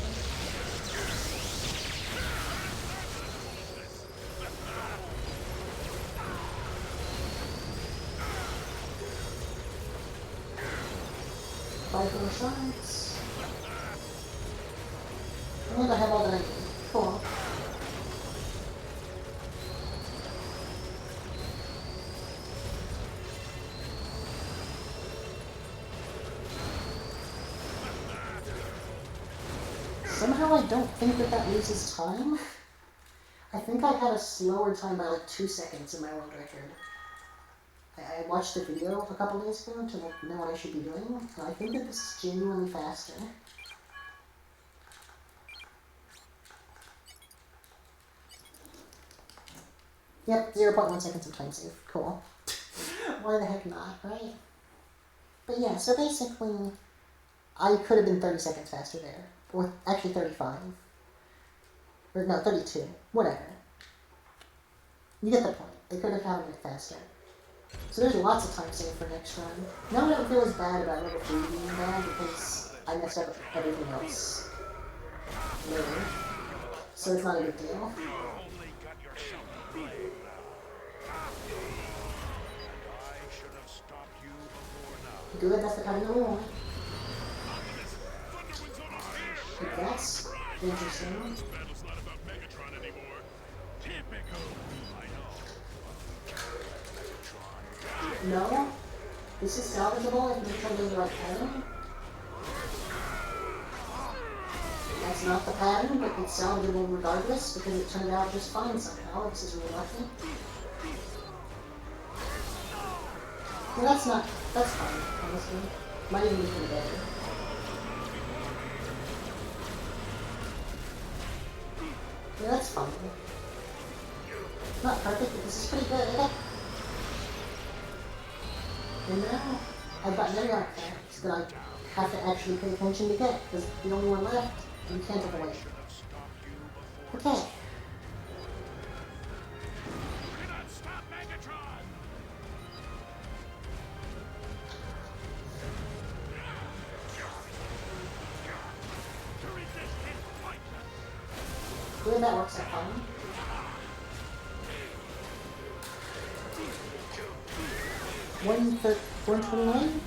Five more shards. And I have all that I need. Cool. Somehow I don't think that loses time. I think I had a slower time by like 2 seconds in my world record. I watched the video a couple days ago to know what I should be doing, and I think that this is genuinely faster. Yep, 0.1 seconds of time save. Cool. Why the heck not, right? But yeah, so basically, I could have been 30 seconds faster there. Or actually 35. Or no, 32. Whatever. You get the point. They could have gotten it faster. So there's lots of time saved for next run. Now I don't feel as bad about level 3 being bad because I messed up everything else later. So it's not a big deal. Only got yourself blamed. I should have stopped you before now. Good, that's the kind of we want. Thunderwind's almost here. That's interesting. This battle's not about Megatron anymore. Typical. I know. Megatron. No? This is salvageable if Megatron does the right pattern? That's not the pattern, but it's salvageable regardless because it turned out just fine somehow. This is really lucky. Well, that's fine, honestly. Might even be pretty better. Yeah, that's fine. Not perfect, but this is pretty good. And now, I've got every arc facts that I have to actually pay attention to get, because the only one left, you can't avoid. Okay. Cannot stop Megatron. To resist is pointless. Good, that works out fine. One 129?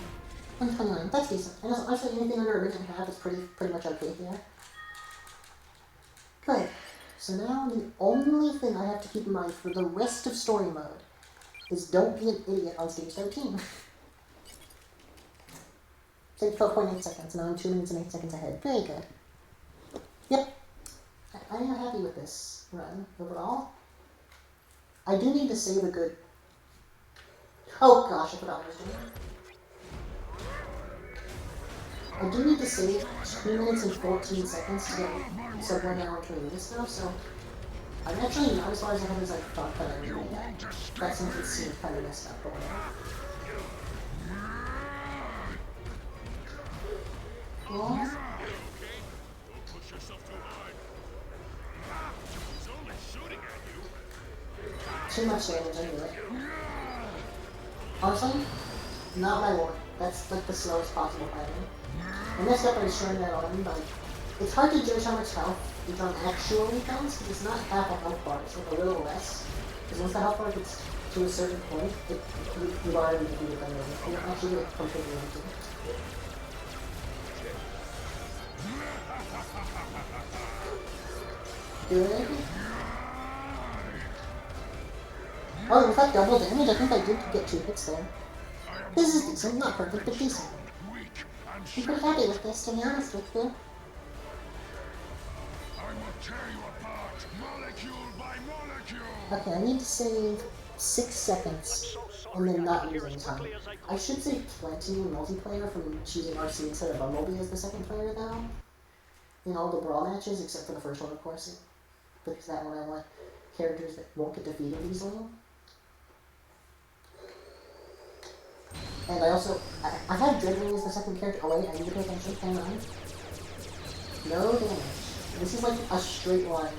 129, that's decent. And honestly, anything under a minute and a half is pretty much okay here. Good. So now the only thing I have to keep in mind for the rest of story mode is don't be an idiot on stage 13. Take 12.8 seconds, now I'm 2 minutes and 8 seconds ahead. Very good. Yep. I am happy with this run overall. I do need to save a good... Oh gosh, I forgot what I was doing. I do need to save 2 minutes and 14 seconds to get sub 1 hour to release stuff, so I'm actually not as far as ahead as I thought that I would be at. That since it seemed kind of messed up, but whatever. Yeah. Don't push yourself too hard. He's only shooting at you. Too much damage, I knew it. Honestly, not my lord. That's like the slowest possible pattern. I messed up by destroying that arm, but it's hard to judge how much health the drum actually counts, because it's not half a health bar, it's like a little less. Because once the health bar gets to a certain point, you've already defeated them, and you're actually like completely empty. Good. Oh, with that double damage, I think I did get 2 hits there. This is decent, not perfect, but decent. I'm pretty happy with this, to be honest with you. I will tear you apart, molecule by molecule. Okay, I need to save 6 seconds, and then not losing time. I should save plenty in multiplayer from choosing RC instead of Bumblebee as the second player, though. In all the brawl matches, except for the first one, of course. because that one I want characters that won't get defeated easily. And I also, I have Dreadwing as the second character. Oh wait, I need to pay attention. Hang on. No damage. This is like a straight line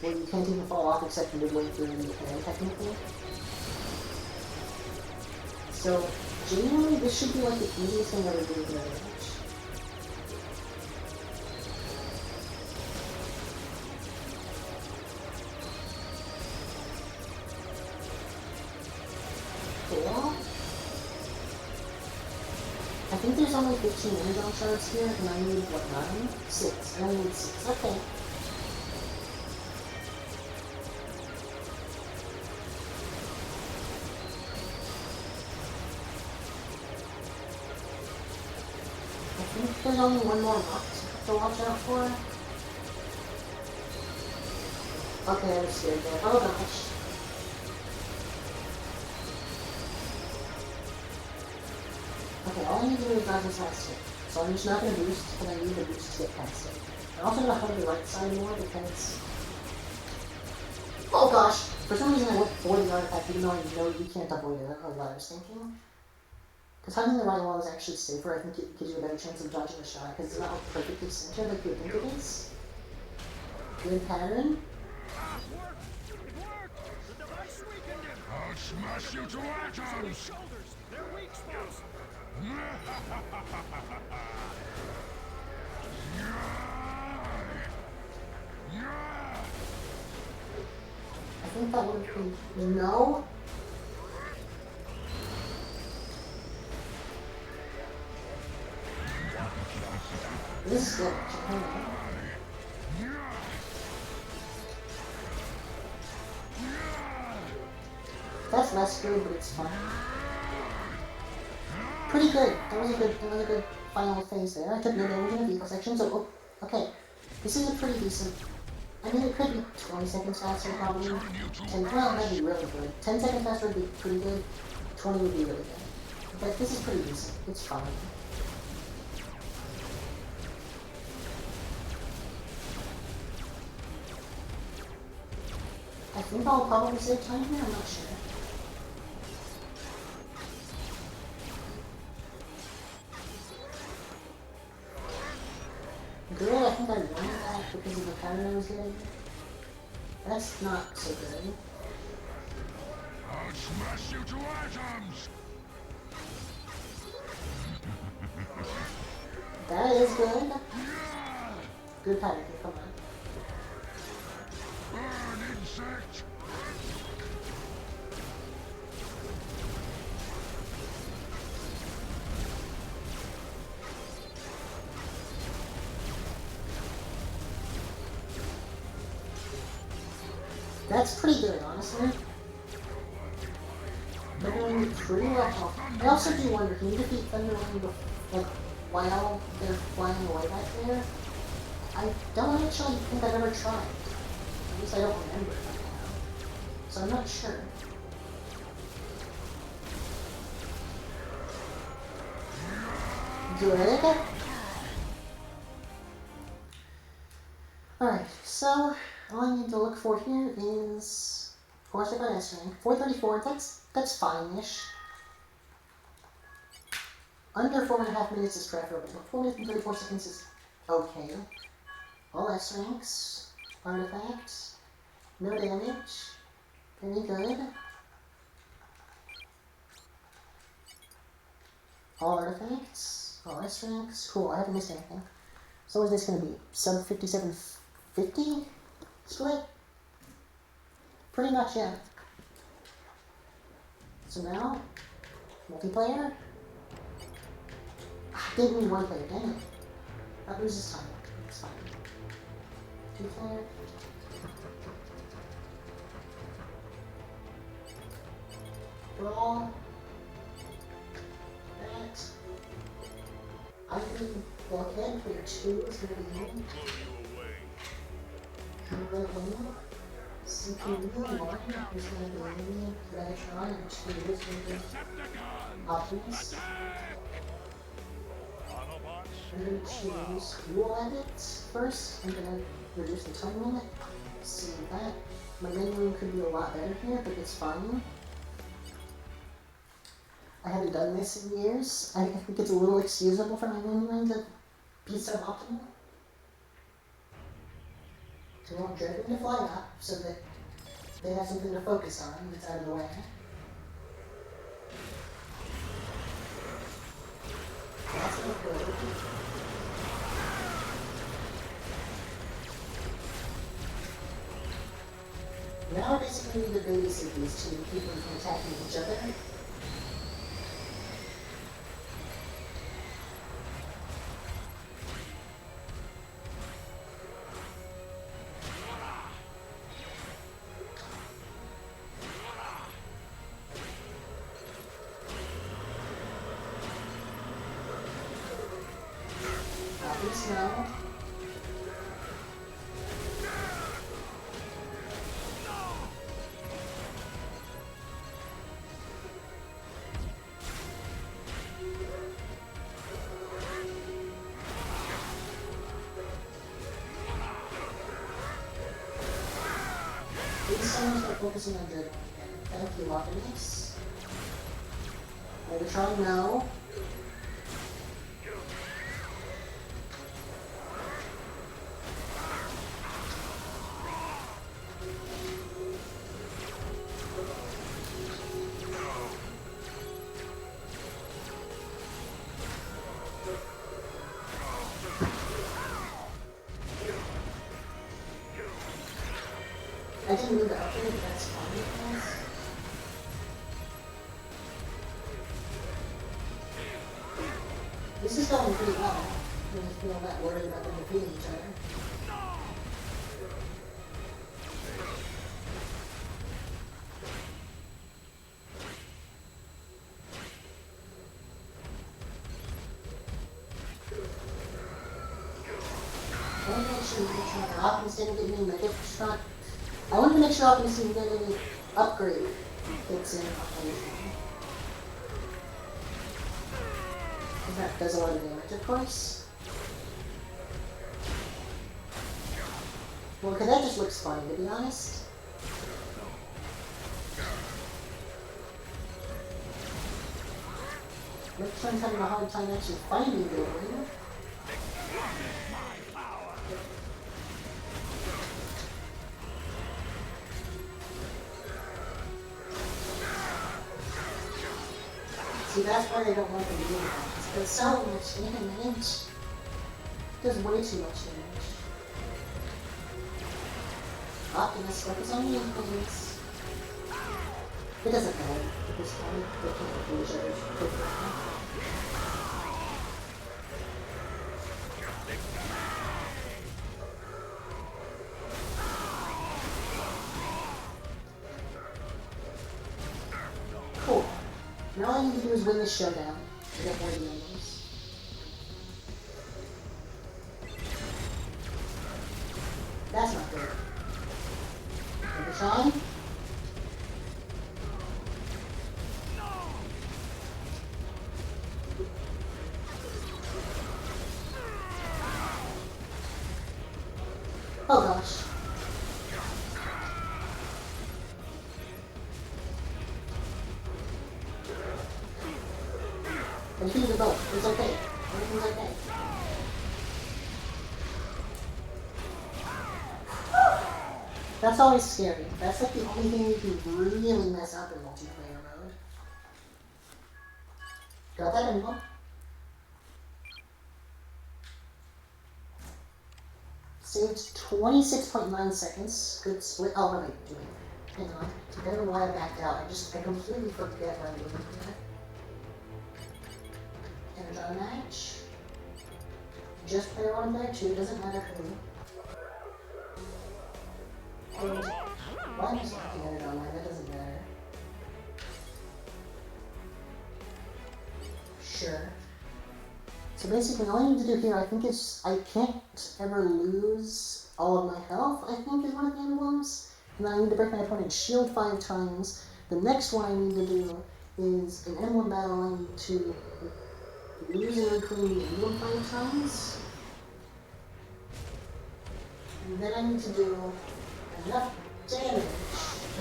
where you can't even fall off except midway through the can, technically. So, genuinely, this should be like the easiest thing ever to do with no damage. Cool. I think there's only 15 energon shards here, and I need, what, 9? 6. I only need 6. Okay. I think there's only one more rock to watch out for. Okay, I was scared there. Oh gosh. Okay, all I need to do is dodge this last hit. So I'm just not going to boost, because I need the boost to get past it. I'm also going to hold the right side more because... Oh gosh! For some reason I went for the artifact even though I know you can't avoid it, or what I was thinking. Because having the right wall is actually safer. I think it gives you a better chance of dodging a shot, because it's not like perfectly centered like you would think it is. Good pattern. It worked! The device weakened him! I'll smash you to atoms! Shoulders! They're weak spots! I think that would be... No? This is good. That's less good, but it's fine. Pretty good. That was a good final phase there. I took no damage in the vehicle section, so okay. This is a pretty decent. I mean, it could be 20 seconds faster, probably. 10, well, that'd be really good. 10 seconds faster would be pretty good. 20 would be really good. But this is pretty decent. It's fine. I think I'll probably save time here, I'm not sure. Good, I think I won that because of the pattern I was getting. That's not so good. I'll smash you to atoms! That is good. Good pattern, come on. Burn, insect! That's pretty good, honestly. They're doing pretty well. I also do wonder, can you defeat Thunderwing like, while they're flying away back there? I don't actually think I've ever tried. At least I don't remember it right now. So I'm not sure. Good. Alright, so all I need to look for here is, of course I got S rank, 434, that's fine-ish. Under 4.5 minutes is preferable, but 4 minutes and 34 seconds is okay. All S ranks, artifacts, no damage, very good. All artifacts, all S ranks, cool, I haven't missed anything. So is this going to be sub 5750 split? Pretty much, yeah. So now, multiplayer? Didn't mean one player, dang it. That loses time. It's fine. 2 player. Brawl. That. I think Blockhead player 2 is going to be in. CQ1 is going to be in. Megatron and 2 is going to be Optimus. I'm going to use Dual Edit first. I'm going to reduce the time limit. See that. My menu could be a lot better here, but it's fine. I haven't done this in years. I think it's a little excusable for my menu to be suboptimal. So I want Dragon to fly up so that they have something to focus on that's out of the way. That's not good. Now I basically need to babysit these two, keep them from attacking each other. Now. These summons are focusing on Dragon again. Thank you, Optimus. Megatron, no. I didn't move the upgrade, but that's fine, guys. This is going pretty well. I don't feel that worried about them defeating each other. I want to make sure Optimus didn't get any Megatron. I wanted to make sure Optimus didn't get any upgrade hits in anything. That does a lot of damage, of course. Well, because that just looks funny, to be honest. Megatron's having a hard time actually finding the arena. See, that's why I don't want them to do that. It's because so much damage. It does way too much damage. Optimus, focus on me, please. It doesn't matter at this point. They can't do each other quickly. Cool. Now all I need to do is win this showdown to get more emblems. That's not good. Megatron? Oh gosh. Confuse the boat. It's okay. Everything's okay. That's always scary. That's like the only thing you can really mess up in multiplayer mode. Got that emblem? Saved 26.9 seconds. Good split. Oh, what am I doing? Hang on. I don't know why I backed out. I completely forget what I'm doing here. Energon match. Just player 1 and player 2, doesn't matter who. And why am I talking Energon line? That doesn't matter. Sure. So basically all I need to do here, I think is, I can't ever lose all of my health, I think is one of the emblems. And then I need to break my opponent's shield 5 times. The next one I need to do is an emblem battle. I need to use and reclaim the emblem 5 times. And then I need to do enough damage.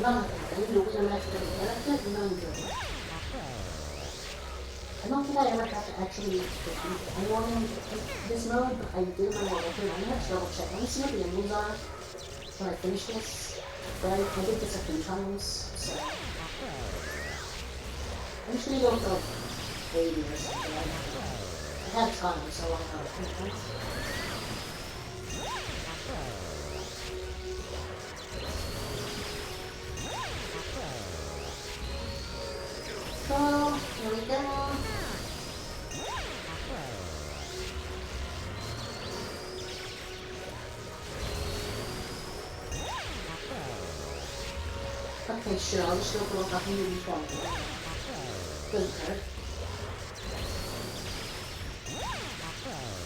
Not I need to win enough to character, and then I'm good. I don't think I ever have to actually defeat anyone in this mode, but I did my world record. I'm gonna have to double check. Let me see what the emblems are when I finish this. But I did this a few times, so I'm just gonna go for like 80 or something. I have time, so why not? So, here we go. Okay, sure, I'll just go for like 120. Doesn't hurt.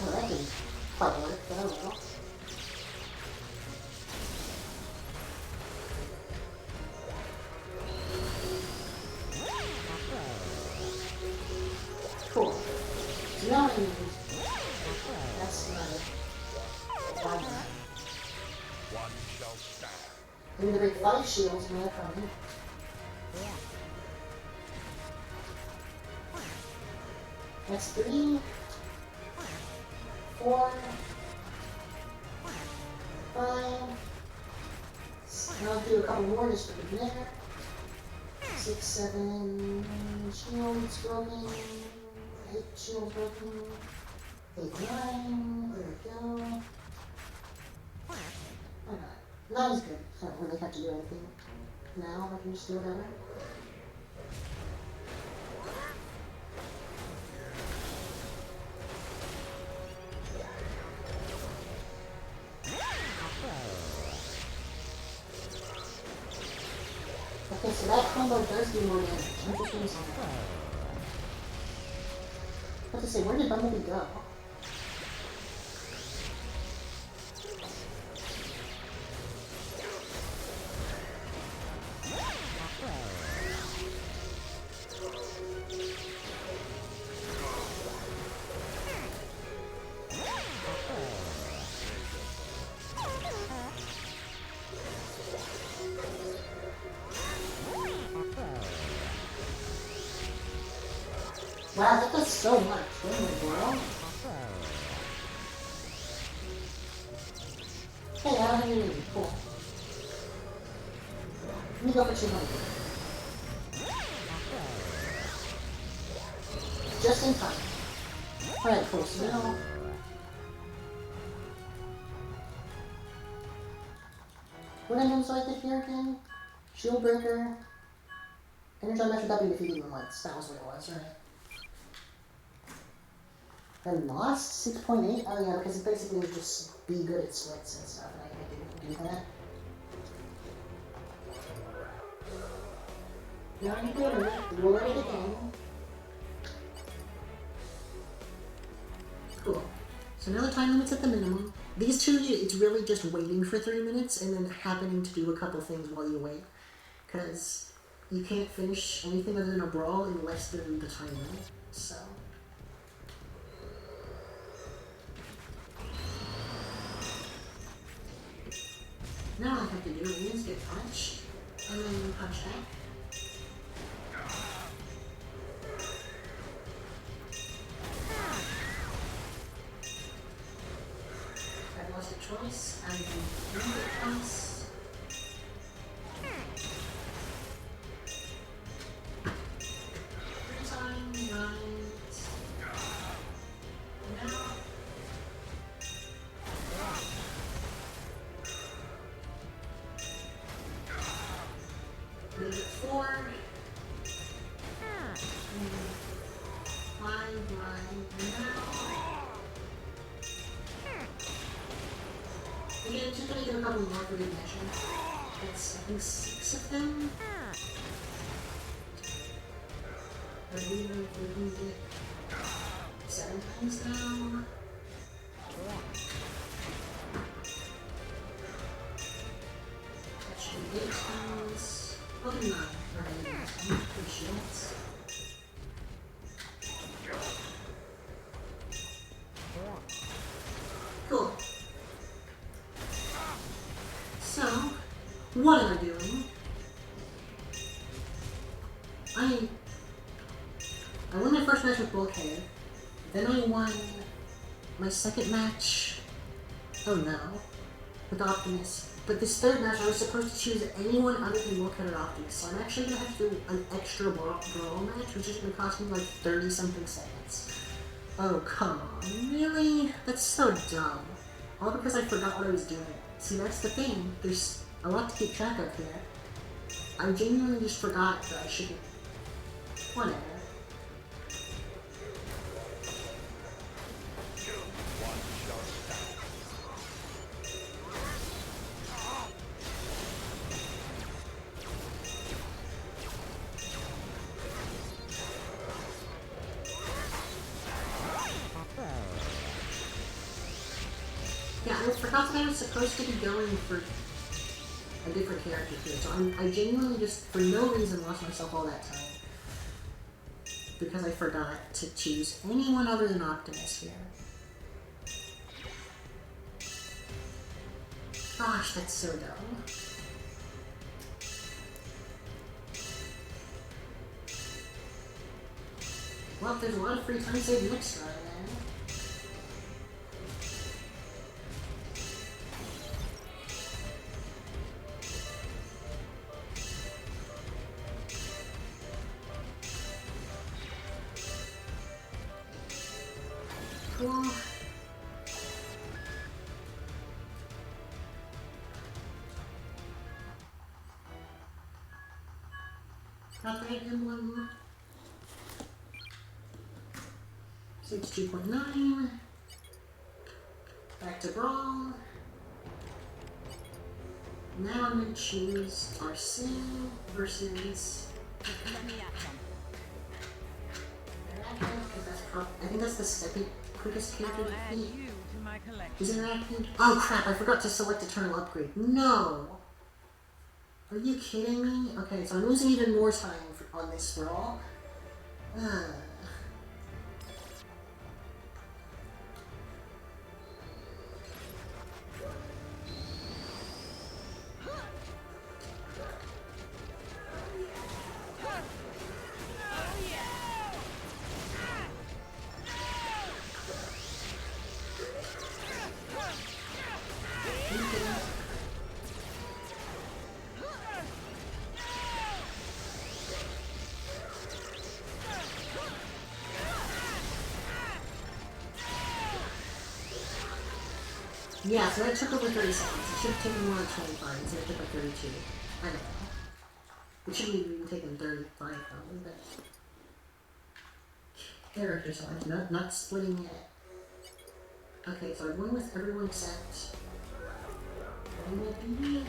Well, that didn't quite work, but oh well. Cool. So now I need... That's not it. Why not? One shall stand. I need to break 5 shields when I come in. That's 3, 4, 5. And I'll do a couple more just for the there. 6, 7 shields broken. 8 shields broken. 8, 9. There we go. Alright. 9 is good. I don't really have to do anything now. I can just do whatever. Okay, so that combo does do more damage. I'm just doing something. I have to say, where did Bumblebee go? Wow, that does so much. What in the world? Hey, I don't have any. Cool. Let me go for 200. Just in time. Alright, cool. So now... What items do I get here again? Shield Breaker. Energy Mesh without being defeated even once. That was what it was, right? I lost 6.8? Oh yeah, because it basically was just be good at splits and stuff, and I didn't do that. Now I'm good. Roll it again. Cool. So now the time limit's at the minimum. These two, it's really just waiting for 3 minutes and then happening to do a couple things while you wait. Because you can't finish anything other than a brawl in less than the time limit, so... Now all I have to do is get punched, and then punch back. I've lost a choice, I'm going to win it twice. Every time, right. Now. Made it 4. 5 right now. Again, just gonna do a couple more for good measure. That's, I think, 6 of them. Or even if we can get 7 times now. That should be 8 times. Probably not. Right. 3 shields. What am I doing? I won my first match with Bulkhead. Then I won my second match. Oh no. With Optimus. But this third match, I was supposed to choose anyone other than Bulkhead or Optimus. So I'm actually gonna have to do an extra brawl match, which is gonna cost me like 30-something seconds. Oh, come on. Really? That's so dumb. All because I forgot what I was doing. See, that's the thing. There's a lot to keep track of here. I genuinely just forgot that I shouldn't. Whatever. Yeah, I forgot that I was supposed to be going for a different character here, so I genuinely just, for no reason, lost myself all that time. Because I forgot to choose anyone other than Optimus here. Gosh, that's so dumb. Well, there's a lot of free time saved next time, man. Cool. Got that emblem. Stage 2.9. Back to Brawl. Now I'm gonna choose RC versus. Let me at them. I think that's the second quickest character I'll to add beat. you to my collection. Is it Arachne? Oh crap, I forgot to select Eternal Upgrade. No! Are you kidding me? Okay, so I'm losing even more time on this brawl. Yeah, so that took over 30 seconds. It should have taken more like 25, instead it took like 32. I don't know. It shouldn't even taken 35 probably, but... Character select, not splitting yet. Okay, so I won with everyone except... Bumblebee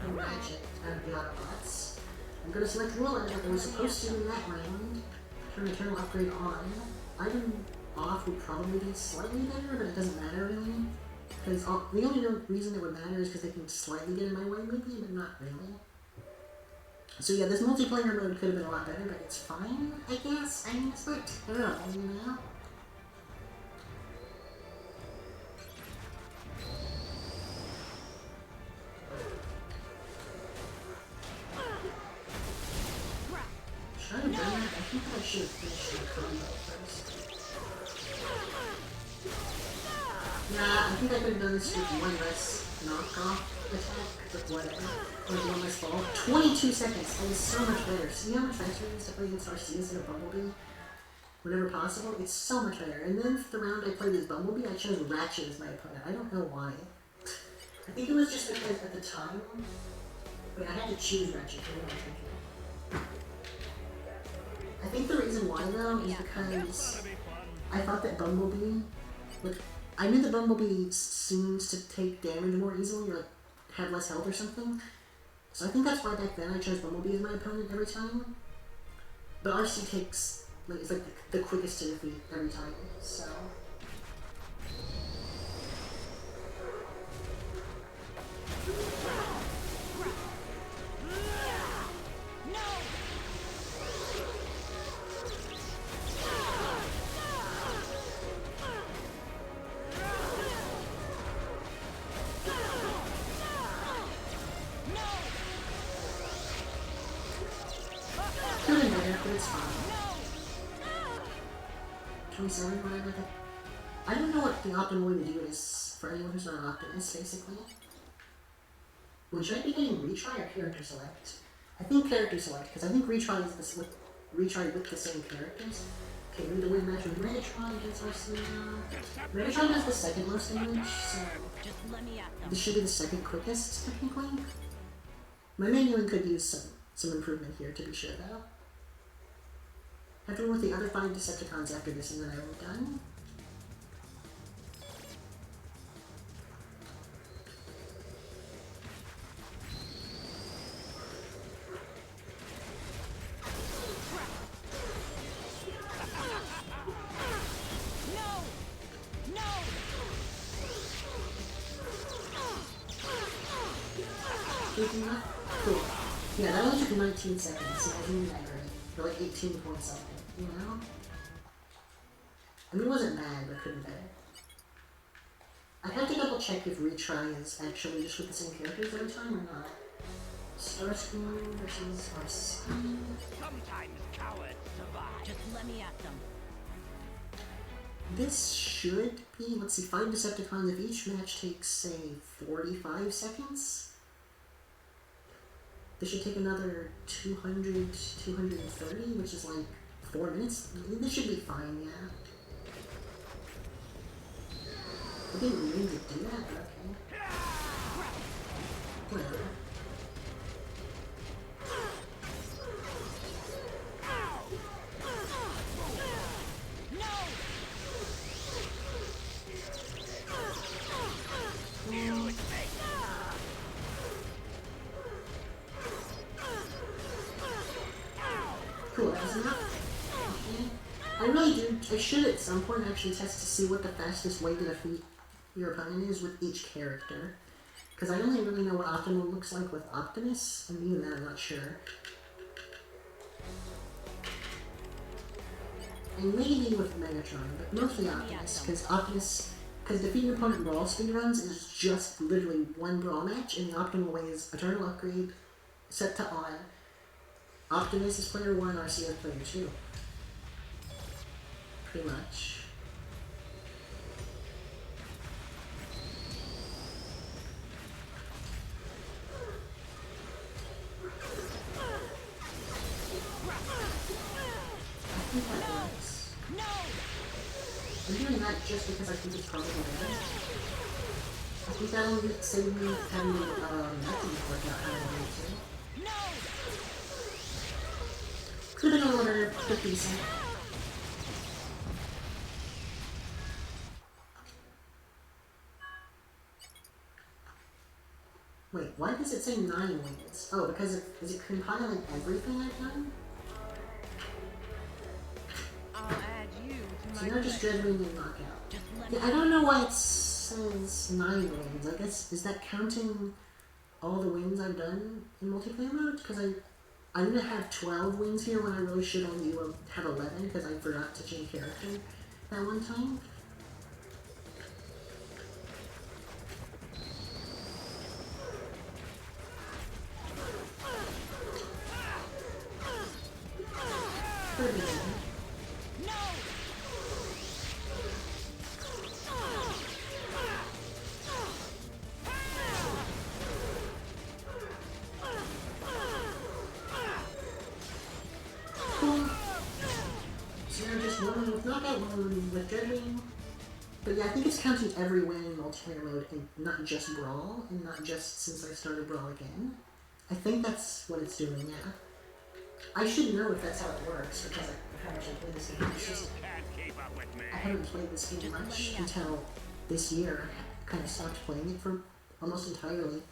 and Ratchet out of the Autobots. I'm gonna select Roller like I was supposed to in that round. Turn Eternal Upgrade on. Item off would probably be slightly better, but it doesn't matter really. Because the only real reason it would matter is because they can slightly get in my way maybe, but not really. So yeah, this multiplayer mode could have been a lot better, but it's fine, I guess. I mean, it's not terrible, you know? Should I have done that? I think I should have finished the combo first. Nah, I think I could have done this with one less knockoff attack, but whatever. Or one less fall. 22 seconds! That is so much better. See how much faster it is to play against RC instead of Bumblebee? Whenever possible, it's so much better. And then for the round I played as Bumblebee, I chose Ratchet as my opponent. I don't know why. I think it was just because at the time... Wait, I had to choose Ratchet. What am I thinking? I think the reason why, though, is because I thought that Bumblebee... Like, I knew that Bumblebee seems to take damage more easily, or like, have less health or something. So I think that's why back then I chose Bumblebee as my opponent every time. But RC takes, like, it's like the quickest to defeat every time, so... No! it's fine. 27, whatever. I don't know what the optimal way to do it is for anyone who's not an optimist, basically. Well, should I be getting retry or character select? I think character select, because I think retry is retry with the same characters. Okay, we need to win match with Megatron against Arsenal. Megatron does the second most damage, so this should be the second quickest, technically. My manual could use some improvement here, to be sure, though. I have to work with the other 5 Decepticons after this, and then I will be done. Cool. Yeah, that only took 19 seconds, so I wasn't that great. For like 18 point something, you know? I mean, it wasn't bad, but could be better. I have to double check if retry is actually just with the same characters every time or not. Starscream versus Arsene. Sometimes cowards survive. Just let me at them. This should be, let's see, 5 Decepticons if each match takes, say, 45 seconds. This should take another 200, 230, which is like 4 minutes. This should be fine, yeah. I didn't mean to do that, but okay. Whatever. Cool, that was enough. Okay. I really do. I should at some point actually test to see what the fastest way to defeat your opponent is with each character. Because I only really know what Optimal looks like with Optimus, and even that I'm not sure. And maybe with Megatron, but mostly Optimus, because defeating your opponent brawl speedruns is just literally one brawl match, and the optimal way is Eternal Upgrade, set to on. Optimus is player 1, RC is player 2. Pretty much. I think that works. I'm doing that just because I think it's probably better. I think that'll save me having nothing to work out how I want it to. Could have been a little bit decent. Wait, why does it say 9 wins? Oh, because is it compiling everything I've done? I'll add you to So my now just Dread Wing and Knockout. Yeah, I don't know why it says 9 wins. I guess, is that counting all the wins I've done in multiplayer mode? Because I'm gonna have 12 wins here when I really should only have 11 because I forgot to change character that one time. With Dreadwing. But yeah, I think it's counting every win in multiplayer mode and not just Brawl, and not just since I started Brawl again. I think that's what it's doing, yeah. I should know if that's how it works, because I haven't actually played this game. It's just, I haven't played this game much until this year. I kind of stopped playing it for almost entirely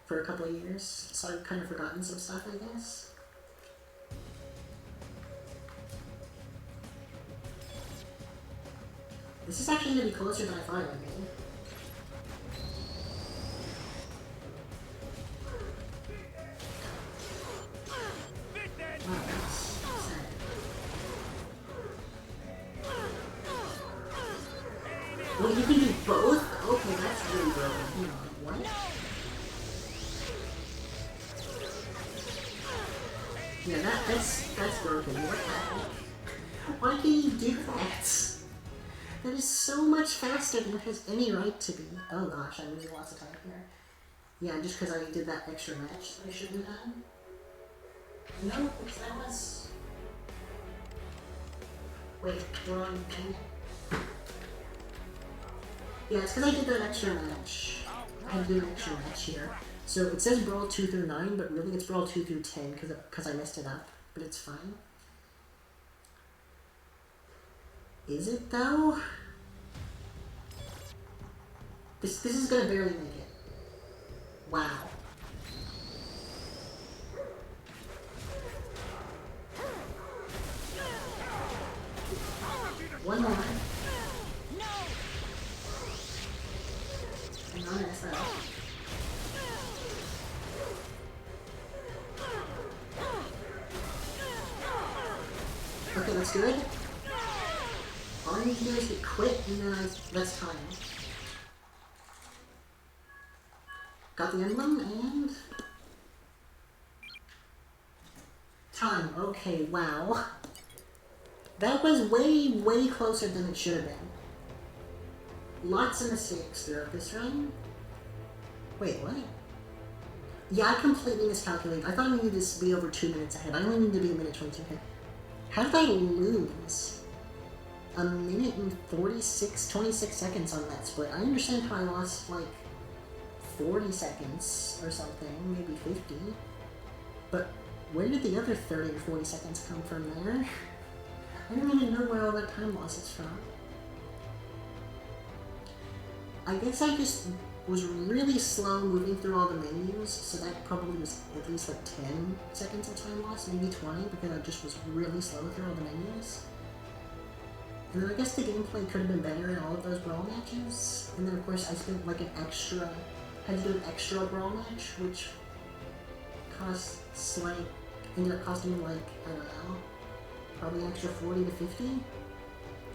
for a couple of years, so I've kind of forgotten some stuff, I guess. This is actually going to be closer than I thought it would be. Wow, that's sad. Wait, you can do both? Okay, that's really broken. Hang on, what? Yeah, that's broken. What the hell? Why can you do that? That is so much faster than it has any right to be. Oh gosh, I'm losing lots of time here. Yeah, just because I did that extra match that I shouldn't have done. No, that was... Wait, wrong thing. Yeah, it's because I did that extra match. I had to do an extra match here. So it says Brawl 2 through 9, but really it's Brawl 2 through 10 because I messed it up. But it's fine. Is it though? This is gonna barely make it. Wow. One more. Nice, that. Okay, that's good. All I need to do is get quit and then that's time. Got the emblem and... time. Okay, wow. That was way closer than it should have been. Lots of mistakes throughout this run. Wait, what? Yeah, I completely miscalculated. I thought I needed to be over 2 minutes ahead. I only need to be a minute 22 ahead. How did I lose? A minute and 26 seconds on that split. I understand how I lost like 40 seconds or something, maybe 50. But where did the other 30 or 40 seconds come from there? I don't even know where all that time loss is from. I guess I just was really slow moving through all the menus, so that probably was at least like 10 seconds of time loss, maybe 20, because I just was really slow through all the menus. And then I guess the gameplay could have been better in all of those brawl matches. And then of course I spent like had to do an extra brawl match, which costs like, ended up costing me like, I don't know, probably an extra 40 to 50.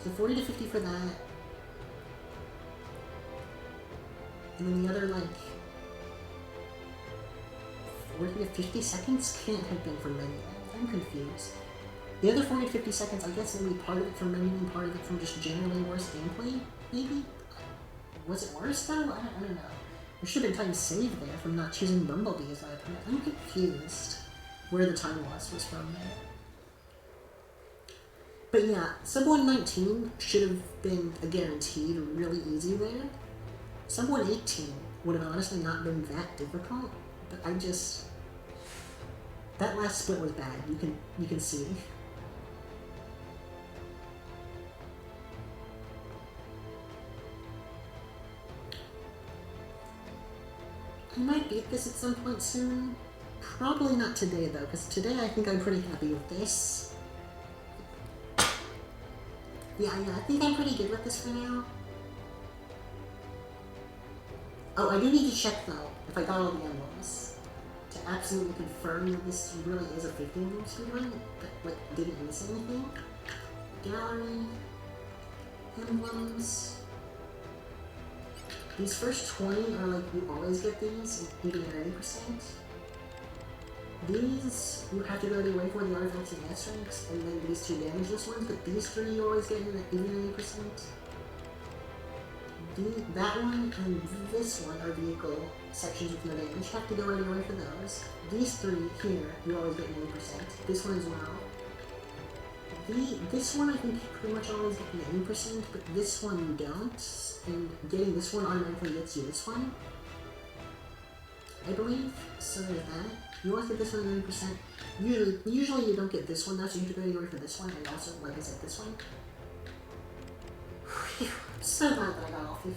So 40 to 50 for that. And then the other like 40 to 50 seconds can't have been from menu. I'm confused. The other 40 to 50 seconds, I guess maybe part of it from menu and part of it from just generally worse gameplay, maybe? Was it worse though? I don't know. There should have been time saved there from not choosing Bumblebee as my opponent. I'm confused where the time loss was from there. But yeah, Sub 119 should have been a guaranteed really easy there. Sub 118 would have honestly not been that difficult, but I just... that last split was bad, you can see. I might beat this at some point soon. Probably not today though, because today I think I'm pretty happy with this. Yeah, I think I'm pretty good with this for now. Oh, I do need to check though, if I got all the emblems. To absolutely confirm that this really is a 15-game speedrun, that like didn't miss anything. Gallery, emblems. These first 20 are like, you always get these, even at 80%. These, you have to go to way for the artifacts and S ranks, and then these two damageless ones, but these three you always get even at 80%. That one and this one are vehicle sections with no damage. You have to go right away for those. These three here, you always get 80%. This one as well. This one I think you pretty much always get 90%, but this one you don't. And getting this one automatically gets you this one, I believe. So there's that. You always get this one 90%. Usually you don't get this one though, so you have to go away for this one, and also, like I said, this one. Whew, I'm so glad that I got all 50.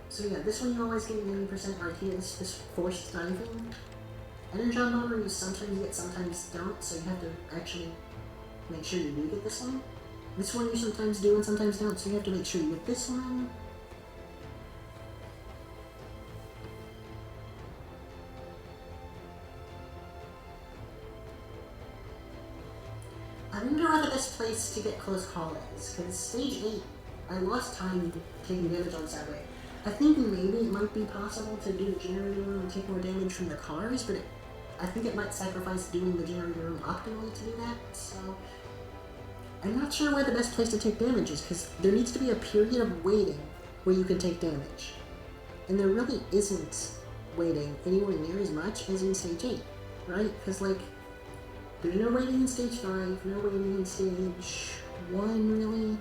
So yeah, this one you always get 90% RT, this forced diving. Energon Bomber you sometimes get, sometimes don't, so you have to actually make sure you do get this one. This one you sometimes do and sometimes don't, so you have to make sure you get this one. I wonder what the best place to get close call is, because stage 8, I lost time taking damage on Subway. I think maybe it might be possible to do the generator and take more damage from the cars, but I think it might sacrifice doing the generator room optimally to do that, so... I'm not sure where the best place to take damage is, because there needs to be a period of waiting where you can take damage. And there really isn't waiting anywhere near as much as in Stage 8, right? Because, like, there's no waiting in Stage 5, no waiting in Stage 1, really.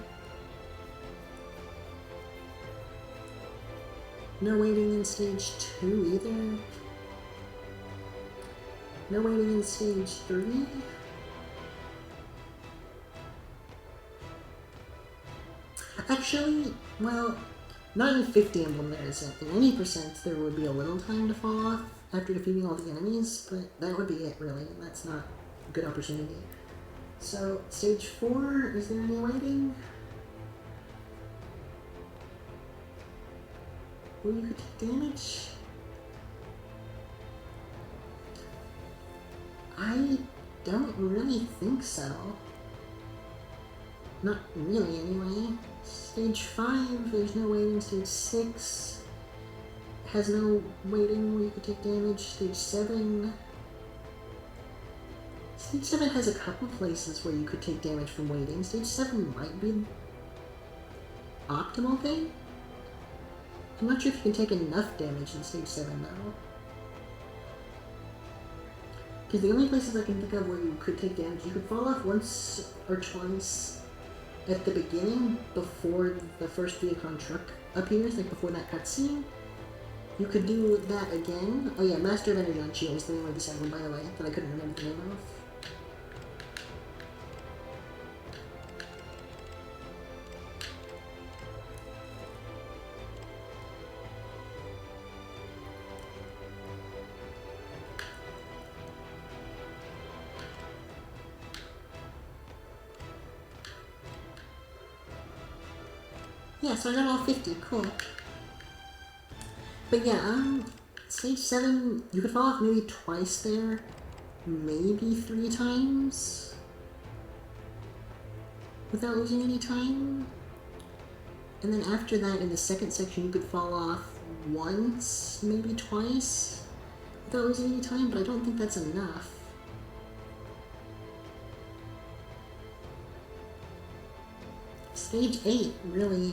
No waiting in Stage 2 either. No waiting in Stage 3. Actually, well, not in 50 Emblem there isn't. In any percent, there would be a little time to fall off after defeating all the enemies, but that would be it, really. That's not a good opportunity. So, Stage 4, is there any waiting? Where you could take damage? I don't really think so. Not really, anyway. Stage 5, there's no waiting. Stage 6 has no waiting where you could take damage. Stage 7... Stage 7 has a couple places where you could take damage from waiting. Stage 7 might be optimal thing? I'm not sure if you can take enough damage in Stage 7, though. Because the only places I can think of where you could take damage, you could fall off once or twice at the beginning, before the first Viacon truck appears, like before that cutscene. You could do that again. Oh yeah, Master of Energy on Shield is the name of this emblem, by the way, that I couldn't remember the name of. Yeah, so I got all 50, cool. But yeah, Stage 7, you could fall off maybe twice there, maybe 3 times, without losing any time. And then after that, in the second section, you could fall off once, maybe twice, without losing any time, but I don't think that's enough. Stage 8, really...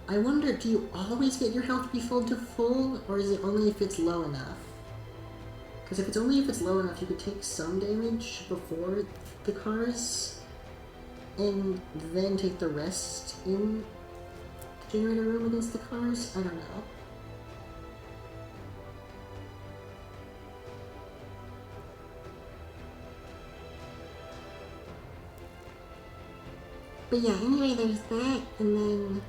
I wonder, do you always get your health refilled to full, or is it only if it's low enough? Because if it's only if it's low enough, you could take some damage before the cars, and then take the rest in the generator room against the cars? I don't know. But yeah, anyway, there's that, and then...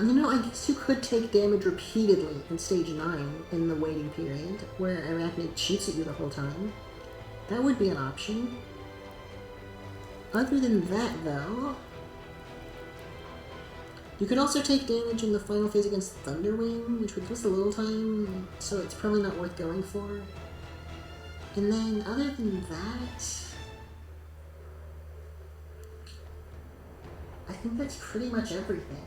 you know, I guess you could take damage repeatedly in Stage 9 in the waiting period, where Arachnid shoots at you the whole time. That would be an option. Other than that, though... You could also take damage in the final phase against Thunderwing, which would cost a little time, so it's probably not worth going for. And then, other than that... I think that's pretty much everything.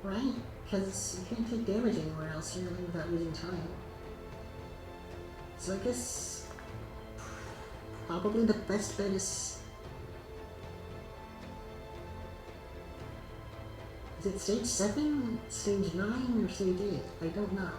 Right? Because you can't take damage anywhere else really without losing time. So I guess... probably the best bet is... Is it Stage 7, Stage 9, or Stage 8? I don't know.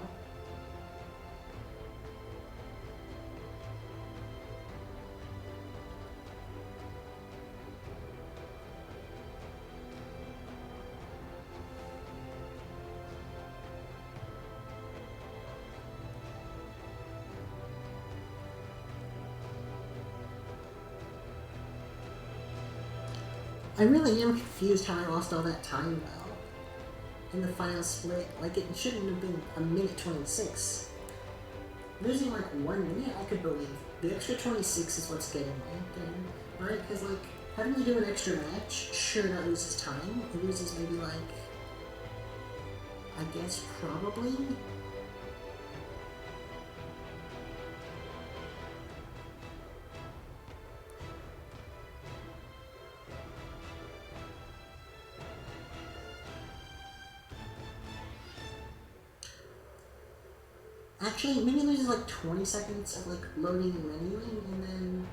I really am confused how I lost all that time, though, in the final split. Like, it shouldn't have been a minute 26. Losing, like, 1 minute, I could believe. The extra 26 is what's getting me, then, right? Because, like, having to do an extra match, sure, that loses time. It loses maybe, like, I guess, probably Actually, maybe it loses like 20 seconds of like loading and menuing, and then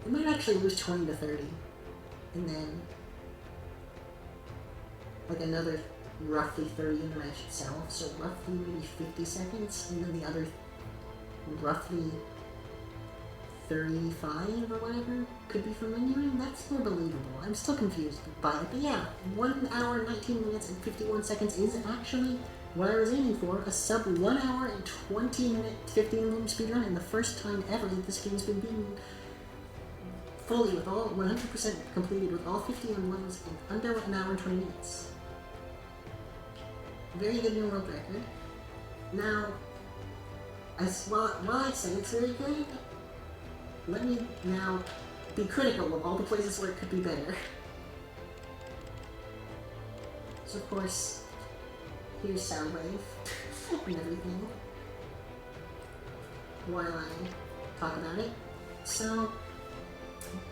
it might actually lose 20 to 30, and then like another roughly 30 in the match itself, so roughly maybe 50 seconds, and then the other roughly 35 or whatever could be from menuing. That's more believable. I'm still confused by it, but yeah, 1 hour, 19 minutes, and 51 seconds is actually what I was aiming for, a sub 1 hour and 20 minute 15-minute speedrun, and the first time ever that this game's been beaten fully with all 100% completed with all 51 levels in under 1 hour and 20 minutes. Very good new world record. Now, while I say it's very good, let me now be critical of all the places where it could be better. So of course, here's Soundwave and everything while I talk about it. So,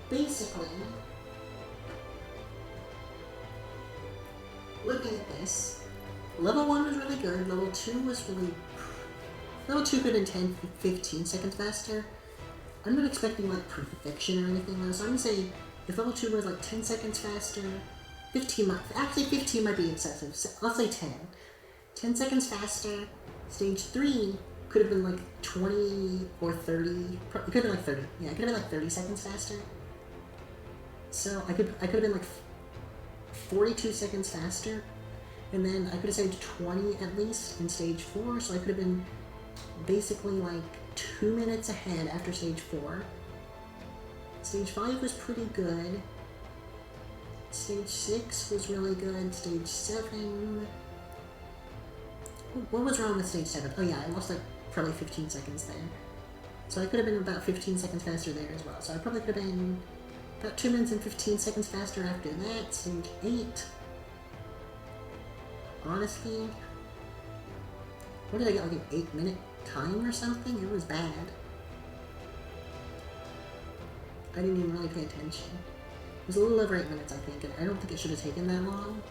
basically, looking at this, level 1 was really good, level 2 was really... Level 2 could have been 10-15 seconds faster. I'm not expecting like perfection or anything though, so I'm gonna say if level 2 was like 10 seconds faster, 15 might be excessive, so I'll say 10. 10 seconds faster, stage 3 could have been like 20 or 30, it could have been like 30, yeah, it could have been like 30 seconds faster. So I could have been like 42 seconds faster, and then I could have saved 20 at least in stage 4, so I could have been basically like 2 minutes ahead after stage 4. Stage 5 was pretty good. Stage 6 was really good. Stage 7... What was wrong with stage 7? Oh yeah, I lost like probably 15 seconds there. So I could have been about 15 seconds faster there as well. So I probably could have been about 2 minutes and 15 seconds faster after that. Stage 8. Honestly, what did I get, like an 8-minute time or something? It was bad. I didn't even really pay attention. It was a little over 8 minutes, I think, and I don't think it should have taken that long.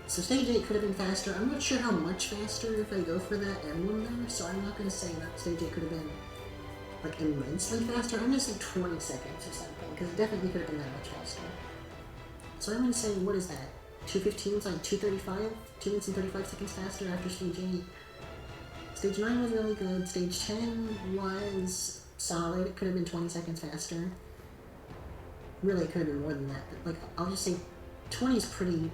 So stage 8 could have been faster. I'm not sure how much faster if I go for that emblem there, so I'm not going to say that stage 8 could have been like immensely faster. I'm going to say 20 seconds or something, because it definitely could have been that much faster. So I'm going to say, what is that? 2:15 is like 2:35? 2 minutes and 35 seconds faster after stage 8. Stage 9 was really good. Stage 10 was solid. It could have been 20 seconds faster. Really, it could have been more than that. But like, I'll just say 20 is pretty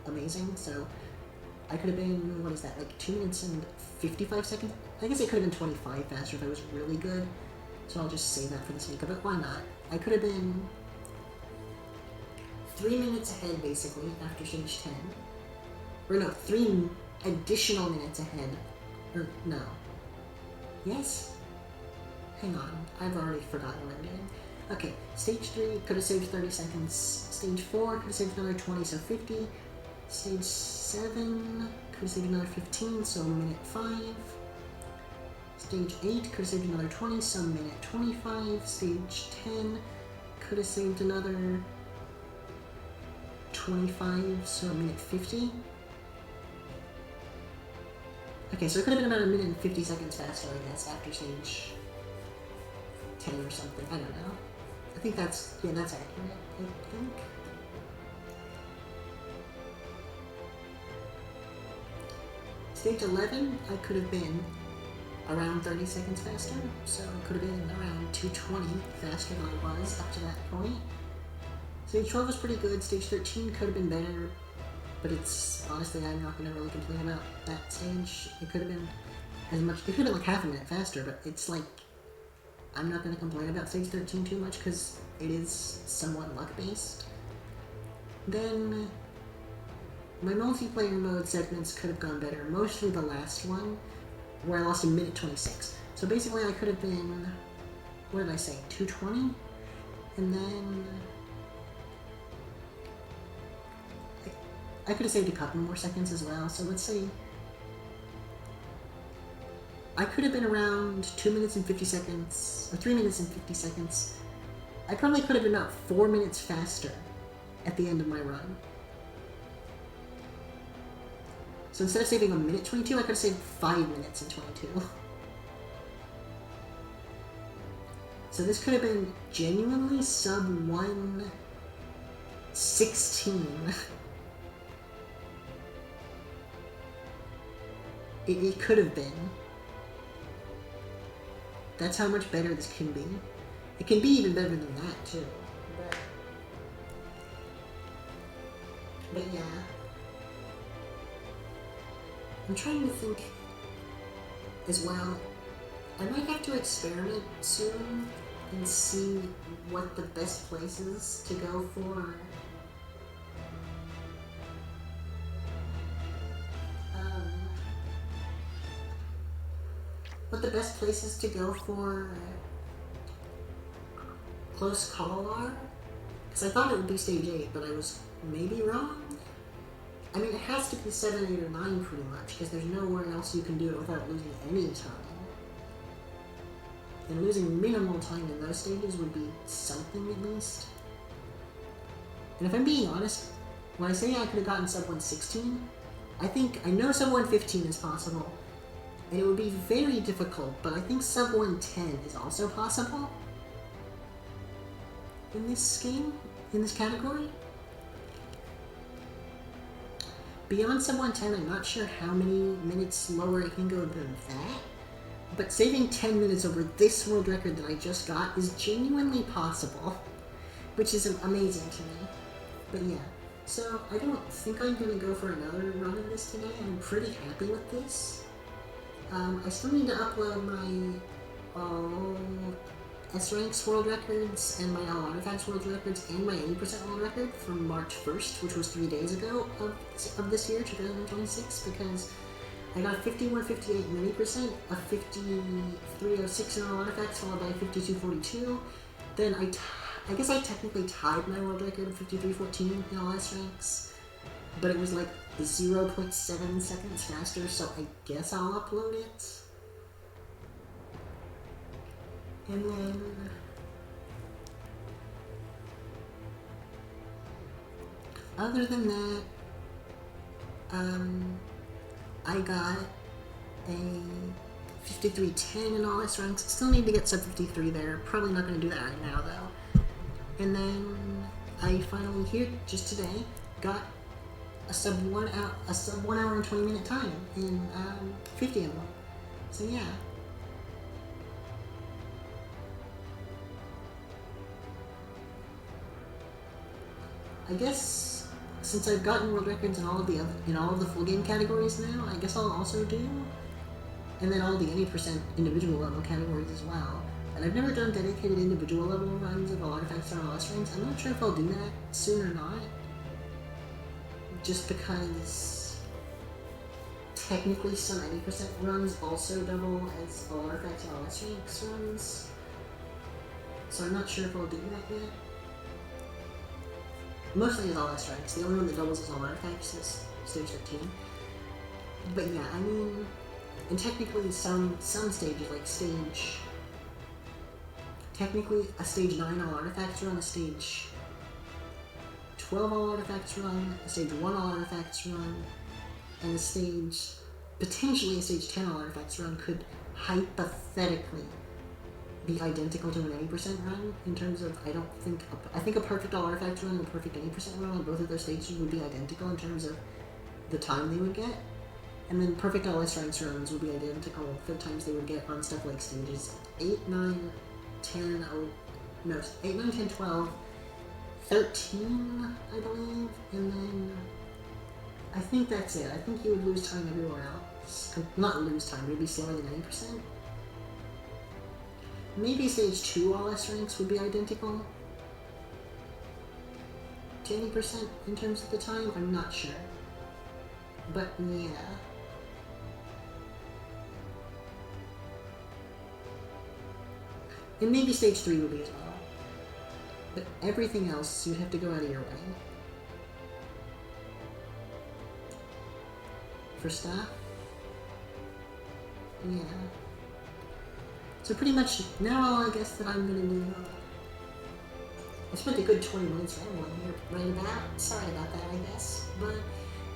amazing. So I could have been, what is that, like 2 minutes and 55 seconds? I guess it could have been 25 faster if I was really good. So I'll just say that for the sake of it. Why not? I could have been 3 minutes ahead, basically, after stage 10. Or no, 3 additional minutes ahead. Or, no. Yes? Hang on, I've already forgotten what I'm doing. Okay, stage 3 could have saved 30 seconds. Stage 4 could have saved another 20, so 50. Stage 7 could have saved another 15, so minute 5. Stage 8 could have saved another 20, so minute 25. Stage 10 could have saved another 25, so a minute 50. Okay, so it could have been about a minute and 50 seconds faster, I guess, after stage 10 or something. I don't know. I think that's, yeah, that's accurate, I think. Stage 11, I could have been around 30 seconds faster, so it could have been around 220 faster than I was up to that point. Stage 12 was pretty good. Stage 13 could have been better, but it's, honestly, I'm not going to really complain about that stage. It could have been as much, it could have been like half a minute faster, but it's like, I'm not going to complain about stage 13 too much because it is somewhat luck-based. Then, my multiplayer mode segments could have gone better, mostly the last one, where I lost a minute 26. So basically I could have been, what did I say, 220? And then I could have saved a couple more seconds as well, so let's say I could have been around 2 minutes and 50 seconds, or 3 minutes and 50 seconds I probably could have been about 4 minutes faster at the end of my run. So instead of saving 1 minute 22, I could have saved 5 minutes and 22. So this could have been genuinely sub 1:16. It could have been. That's how much better this can be. It can be even better than that, too. But yeah. I'm trying to think as well. I might have to experiment soon and see what the best places to go for. What the best places to go for close call are? Because I thought it would be stage 8, but I was maybe wrong. I mean, it has to be 7, 8, or 9 pretty much, because there's nowhere else you can do it without losing any time. And losing minimal time in those stages would be something at least. And if I'm being honest, when I say I could have gotten sub 1:16, I know sub 1:15 is possible. And it would be very difficult, but I think sub 1:10 is also possible. In this game, in this category. Beyond sub 1:10, I'm not sure how many minutes lower it can go than that. But saving 10 minutes over this world record that I just got is genuinely possible. Which is amazing to me. But yeah, so I don't think I'm going to go for another run of this today. I'm pretty happy with this. I still need to upload my S-Ranks world records and my All Artifacts world records and my 80% world record from March 1st, which was 3 days ago of this year, 2026, because I got 5158 mini percent, a 5306 in All Artifacts, followed by 5242. Then I guess I technically tied my world record of 5314 in all S-Ranks, but it was like 0.7 seconds faster, so I guess I'll upload it. And then other than that, I got a 5310 in all S-Ranks. Still need to get sub 53 there. Probably not going to do that right now though. And then I finally here just today got a sub 1 hour and 20 minute time in 50 of them. So yeah. I guess since I've gotten world records in all of the full game categories now, I guess I'll also do, and then all the 80% individual level categories as well. And I've never done dedicated individual level runs of all artifacts or all S-Ranks. I'm not sure if I'll do that soon or not. Just because technically some 80% runs also double as all artifacts and all S-Ranks runs. So I'm not sure if I'll do that yet. Mostly is all S-Ranks. The only one that doubles is all artifacts is stage 13. But yeah, I mean, and technically some stages, like technically a stage 9 all artifacts run, a stage 12 all artifacts run, a stage 1 all artifacts run, and potentially a stage 10 all artifacts run could hypothetically be identical to an 80% run in terms of, I think a perfect all artifacts run and a perfect 80% run on both of those stages would be identical in terms of the time they would get. And then perfect all S-Ranks runs would be identical for the times they would get on stuff like stages 8, 9, 10, 8, 9, 10, 12, 13, I believe, and then I think that's it. I think you would lose time everywhere else. Not lose time, you'd be slower than 80%. Maybe stage 2 all S-Ranks would be identical to 80% in terms of the time, I'm not sure. But yeah. And maybe stage 3 would be as well. But everything else, you'd have to go out of your way. For stuff? Yeah. So pretty much now all I guess that I'm gonna do I spent a good 20 minutes rambling here right about. Sorry about that, I guess. But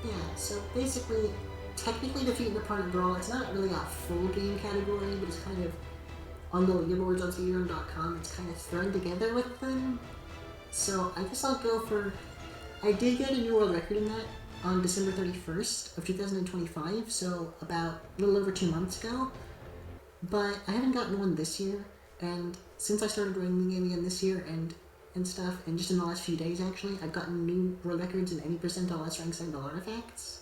yeah, so basically, technically defeating the part brawl, it's not really a full game category, but it's kind of on the leaderboards on speedrun.com, it's kind of thrown together with them. So I guess I'll go for... I did get a new world record in that on December 31st of 2025, so about a little over 2 months ago. But I haven't gotten one this year, and since I started running the game again this year and stuff, and just in the last few days actually, I've gotten new world records in any percentile ranks and artifacts.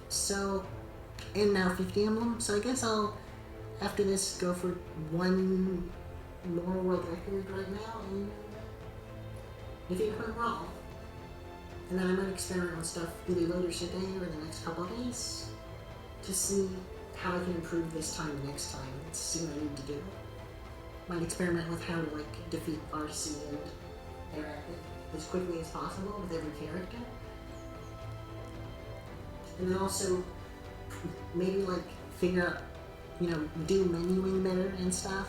So, and now 50 emblem, so I guess I'll, after this, go for one more world record right now, and defeat her brawl. And then I might experiment with stuff either later today or the next couple of days to see how I can improve this time next time. See what I need to do. Might experiment with how to like defeat RC and Eric as quickly as possible with every character. And then also maybe like figure out, you know, do menuing better and stuff.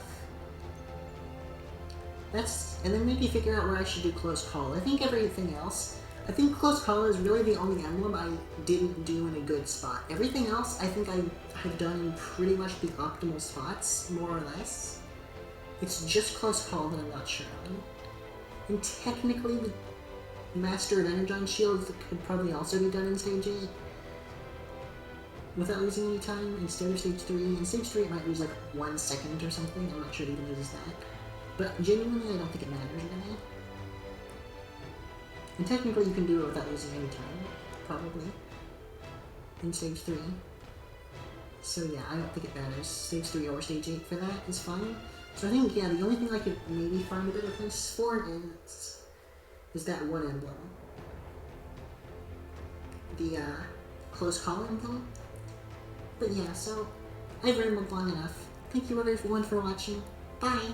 And then maybe figure out where I should do close call. I think everything else, I think close call is really the only emblem I didn't do in a good spot. Everything else I think I have done in pretty much the optimal spots, more or less. It's just close call that I'm not sure on. And technically the Master of Energon Shields could probably also be done in Stage 8 without losing any time instead of Stage 3. In Stage 3 it might lose like 1 second or something, I'm not sure it even loses that. But genuinely I don't think it matters really. And technically you can do it without losing any time, probably, in Stage 3. So yeah, I don't think it matters. Stage 3 or Stage 8 for that is fine. So I think, yeah, the only thing I could maybe find a better place for is that one emblem. The, close call emblem. But yeah, so I've rambled long enough. Thank you everyone for watching. Bye!